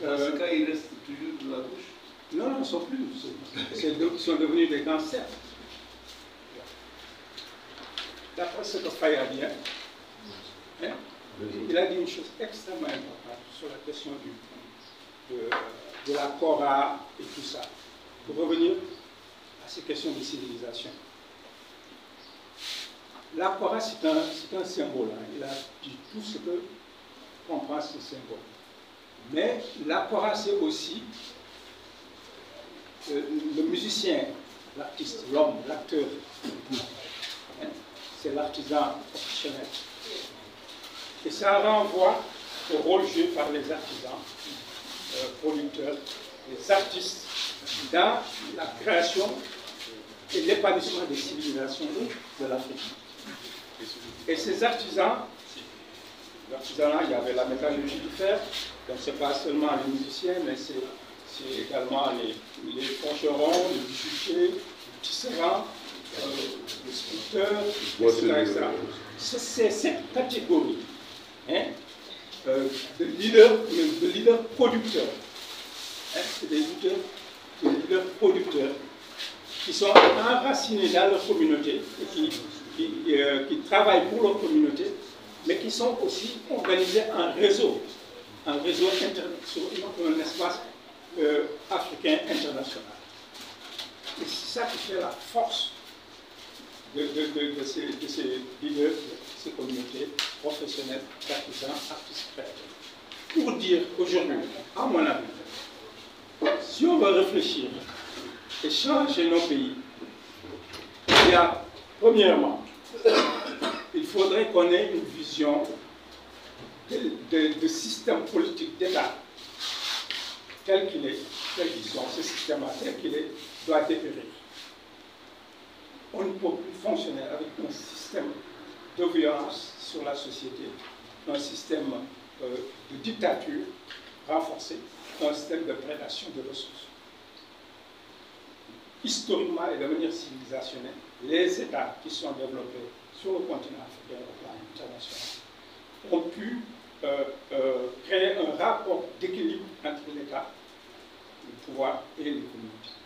Dans ce cas, il reste toujours de la gauche? Non, ils ne sont plus. Ils sont devenus des gangsters. D'après ce que Faye a dit, il a dit une chose extrêmement importante sur la question de la Korah et tout ça. Pour revenir à ces questions de civilisation. La Korah, c'est un symbole. Il a dit tout ce que comprend ce symbole. Mais la Korah, c'est aussi le musicien, l'artiste, l'homme, l'acteur. C'est l'artisan professionnel. Et ça renvoie au rôle joué par les artisans, producteurs, les artistes, dans la création et l'épanouissement des civilisations de l'Afrique. Et ces artisans, l'artisanat, il y avait la métallurgie du fer, donc ce n'est pas seulement les musiciens, mais c'est également les forgerons, les bijoutiers, les tisserands, les sculpteurs, etc. C'est cette catégorie de leaders producteurs. C'est des leaders producteurs qui sont enracinés dans leur communauté et qui travaillent pour leur communauté, mais qui sont aussi organisés en réseau sur un espace africain international. Et c'est ça qui fait la force de ces leaders, de ces communautés professionnelles, artisans, artistes créateurs. pour dire aujourd'hui, à mon avis, si on veut réfléchir et changer nos pays, il y a, premièrement, il faudrait qu'on ait une vision de système politique d'État tel qu'il est, quelle vision, ce système-là, tel qu'il est, doit dépérir. On ne peut plus fonctionner avec un système de violence sur la société, un système de dictature renforcée, un système de prédation de ressources. Historiquement et de manière civilisationnelle, les États qui sont développés sur le continent africain au plan international ont pu créer un rapport d'équilibre entre l'État, le pouvoir et les communautés.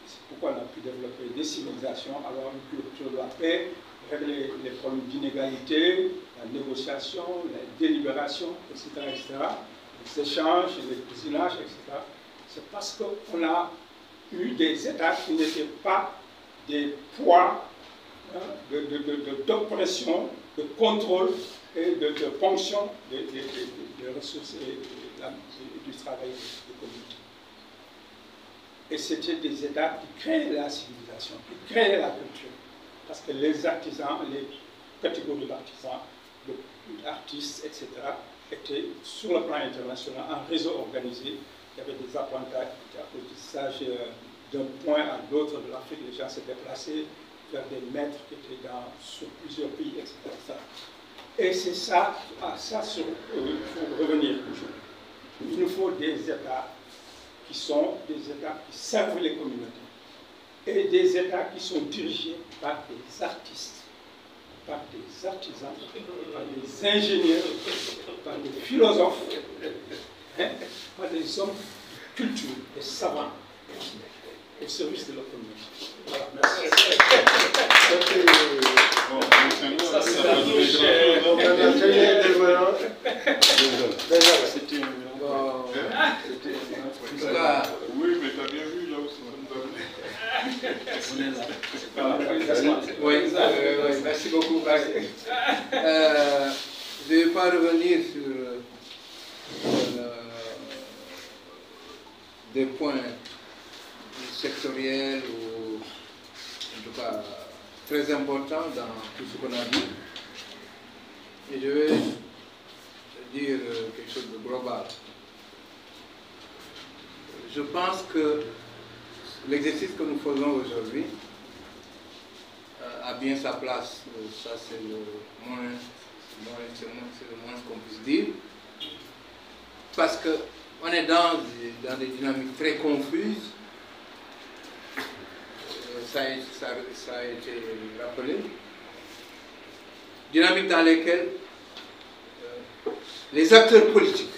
C'est pourquoi on a pu développer des civilisations, avoir une culture de la paix, régler les problèmes d'inégalité, la négociation, la délibération, etc., les échanges, les cousinages, etc. C'est parce qu'on a eu des États qui n'étaient pas des poids d'oppression, de contrôle et de ponction des ressources et du travail des communautés. Et c'était des États qui créaient la civilisation, qui créaient la culture. Parce que les artisans, les catégories d'artisans, d'artistes, etc., étaient sur le plan international en réseau organisé. Il y avait des apprentissages d'un point à l'autre de l'Afrique. Les gens se déplaçaient vers des maîtres qui étaient sur plusieurs pays, etc. Et c'est ça, à ça il faut revenir aujourd'hui. Il nous faut des États qui sont des États qui servent les communautés et des États qui sont dirigés par des artistes, par des artisans, par des ingénieurs, par des philosophes, par des hommes de culture, des savants au service de la communauté. Voilà, merci. Ça, c'est la touche. Oui, mais tu as bien vu là où on est là. Oui, merci beaucoup. Je ne vais pas revenir sur des points sectoriels ou en tout cas très importants dans tout ce qu'on a dit. Et je vais dire quelque chose de global. Je pense que l'exercice que nous faisons aujourd'hui a bien sa place. Ça, c'est le moins qu'on puisse dire. Parce qu'on est dans des dynamiques très confuses. Ça a été rappelé. Dynamiques dans lesquelles les acteurs politiques,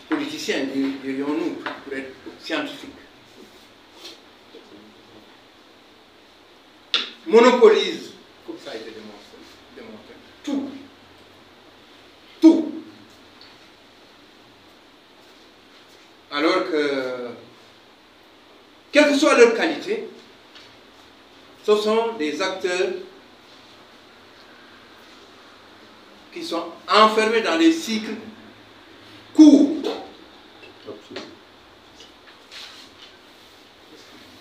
politiciens, dirions-nous, pour être scientifiques, monopolisent, comme ça a été démontré, tout. Tout. Alors que, quelle que soit leur qualité, ce sont des acteurs qui sont enfermés dans des cycles courts.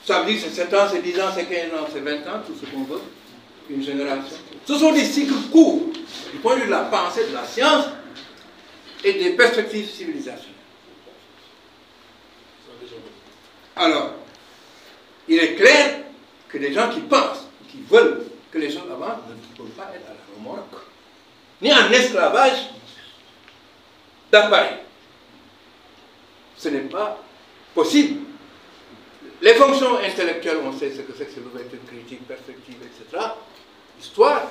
Ça veut dire c'est 7 ans, c'est 10 ans, c'est 15 ans, c'est 20 ans, tout ce qu'on veut, une génération. Ce sont des cycles courts, du point de vue de la pensée, de la science et des perspectives civilisationnelles. Alors, il est clair que les gens qui pensent, qui veulent que les choses avancent, ne peuvent pas être à la remorque, ni en esclavage d'appareil. Ce n'est pas possible. Les fonctions intellectuelles, on sait ce que c'est l'ouverture critique, perspective, etc. Histoire.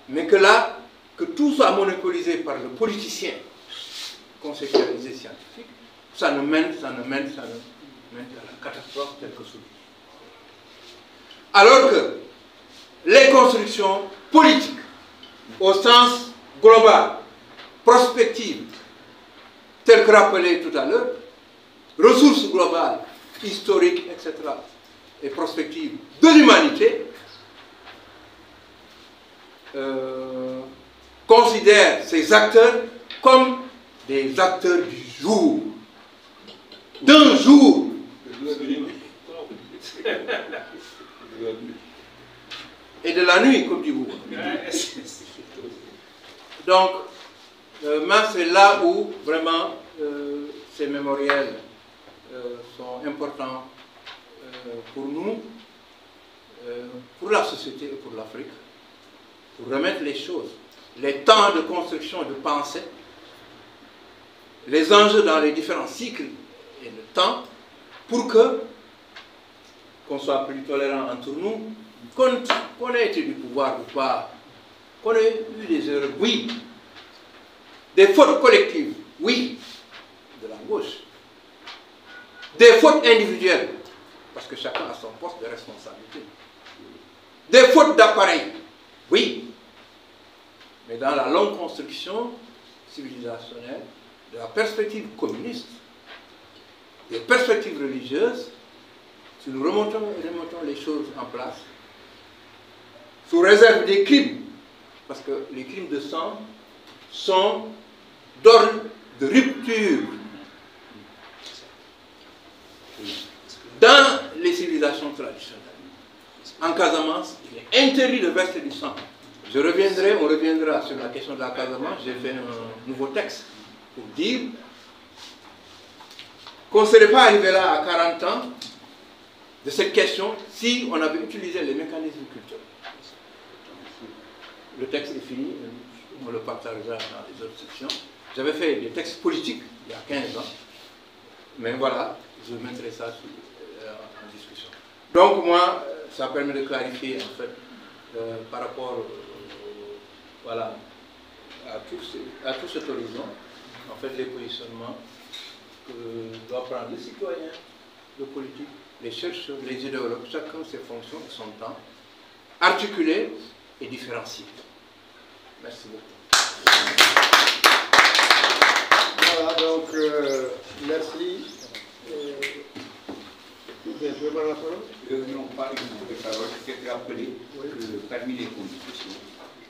Mais que là, que tout soit monopolisé par le politicien conceptualisé scientifique, ça nous mène à la catastrophe telle que celui. Alors que les constructions politiques, au sens global, prospectives, telles que rappelées tout à l'heure, ressources globales, historiques, etc., et prospectives de l'humanité, considère ces acteurs comme des acteurs du jour, d'un jour. Et de la nuit, comme dit vous. Donc, c'est là où vraiment ces mémoriels sont importants pour nous, pour la société et pour l'Afrique, pour remettre les choses, les temps de construction, de pensée, les enjeux dans les différents cycles et le temps, pour qu'on soit plus tolérant entre nous, qu'on ait été du pouvoir ou pas, qu'on ait eu des erreurs, oui, des fautes collectives, oui, de la gauche, des fautes individuelles, parce que chacun a son poste de responsabilité, des fautes d'appareil, oui, mais dans la longue construction civilisationnelle, de la perspective communiste, des perspectives religieuses, si nous remontons les choses en place, sous réserve des crimes, parce que les crimes de sang sont d'ordre de rupture. Dans les civilisations traditionnelles, en Casamance, il est interdit de verser du sang. On reviendra sur la question de la Casamance. J'ai fait un nouveau texte pour dire qu'on ne serait pas arrivé là à 40 ans de cette question si on avait utilisé les mécanismes culturels. Le texte est fini, on le partagera dans les autres sections. J'avais fait des textes politiques il y a 15 ans, mais voilà, je mettrai ça en discussion. Donc moi, ça permet de clarifier en fait par rapport voilà, à tout cet horizon, en fait les positionnements que doit prendre le citoyen, le politique, les chercheurs, les idéologues, chacun ses fonctions et son temps, articulés et différenciés. Merci beaucoup. Voilà, donc merci. Vous avez pas la parole? Non, pas une parole. Je vais rappeler que parmi les conditions,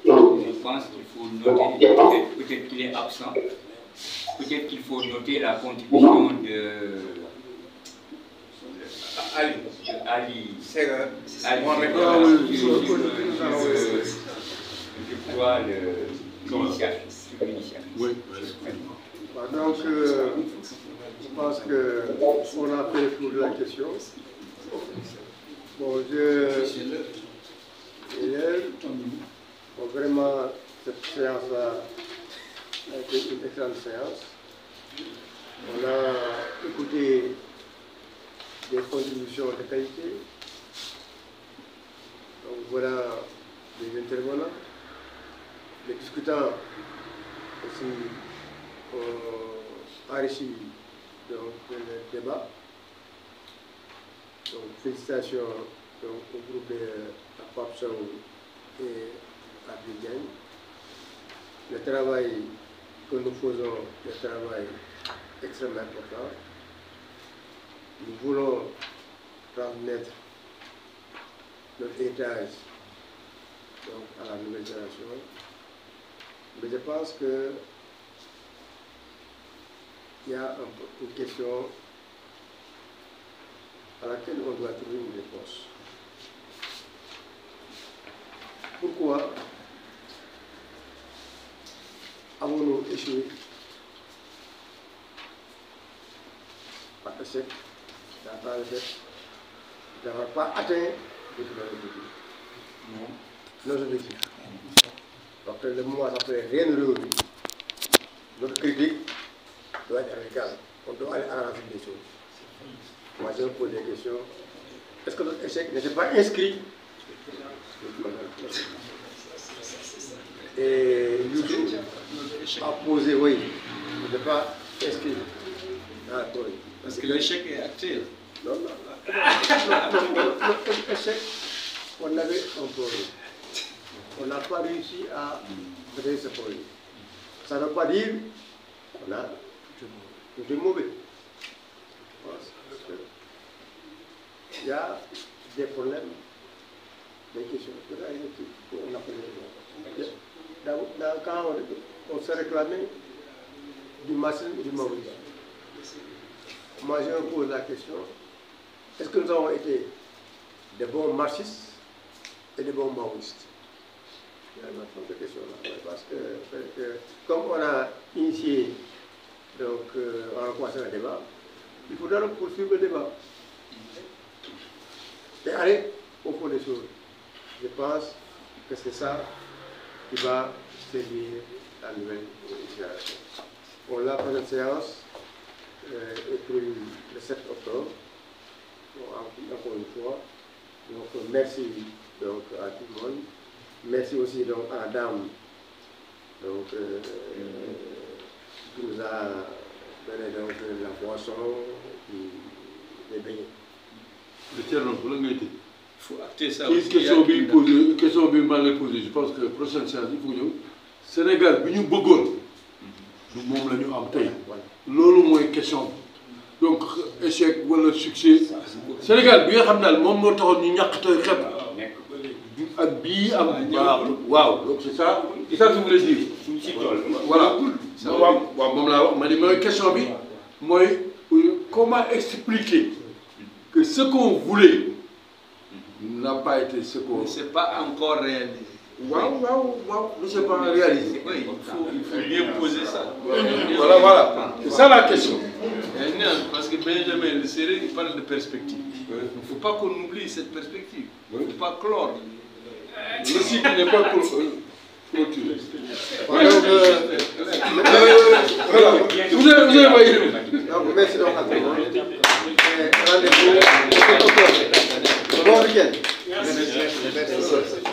je pense qu'il faut noter, peut-être qu'il est absent, peut-être qu'il faut noter la contribution de Ali. C'est Mohamed. Je crois l'initiative. Oui. Donc, je pense qu'on a fait le tour de la question. Bon, vraiment, cette séance-là a été une excellente séance. On a écouté des contributions de qualité. Donc voilà les intervenants. Les discutants aussi ont enrichi le débat. Donc félicitations au groupe de Pape Sow et à Abidjan. Le travail que nous faisons est un travail extrêmement important. Nous voulons transmettre notre héritage donc, à la nouvelle génération. Mais je pense qu'il y a une question à laquelle on doit trouver une réponse. Pourquoi avons-nous échoué par échec dans le fait d'avoir pas atteint nos objectifs? Donc le moment après, rien ne réouvre. Notre critique doit être radicale. On doit aller à la racine des choses. Moi, je me pose des questions. Est-ce que notre échec n'était pas inscrit? Et YouTube a posé, oui, il n'est pas inscrit. Ah, oui. Parce que l'échec est actuel. Non, notre échec, on avait un problème. On n'a pas réussi à traiter ce problème. Ça ne veut pas dire qu'on a tout est mauvais. Il y a des problèmes des questions. Quand on s'est réclamé du marxisme et du maoïsme, moi je me pose la question, est-ce que nous avons été des bons marxistes et des bons maoïstes? Il y a une autre question là, parce que comme on a initié, donc on a commencé le débat, il faudra donc poursuivre le débat. Et aller au fond des choses. Je pense que c'est ça qui va servir la nouvelle génération. Pour la prochaine séance est prévue le 7 octobre. Encore une fois, donc merci donc, à tout le monde. Merci aussi donc, à la dame donc, qui nous a donné donc, la boisson et les beignets. Il faut acter ça. Question bien mal posée. Je pense que la prochaine séance, il faut que Sénégal, nous sommes nous sommes la question. Donc, échec ou le succès. Sénégal, bien sûr, nous wow, donc c'est ça que je voulais dire. Voilà. Ma question, comment expliquer que ce qu'on voulait n'a pas été ce qu'on... C'est pas encore réalisé. Ne c'est pas réalisé. Oui, il faut bien poser ça. Voilà. C'est ça la question. Parce que Benjamin Le Séré, il parle de perspective. Il ne faut pas qu'on oublie cette perspective. Il ne faut pas clore. Le cycle n'est pas clôturé. Vous avez voyé. Merci donc à tout le monde. Rendez-vous. Bon week-end. Merci.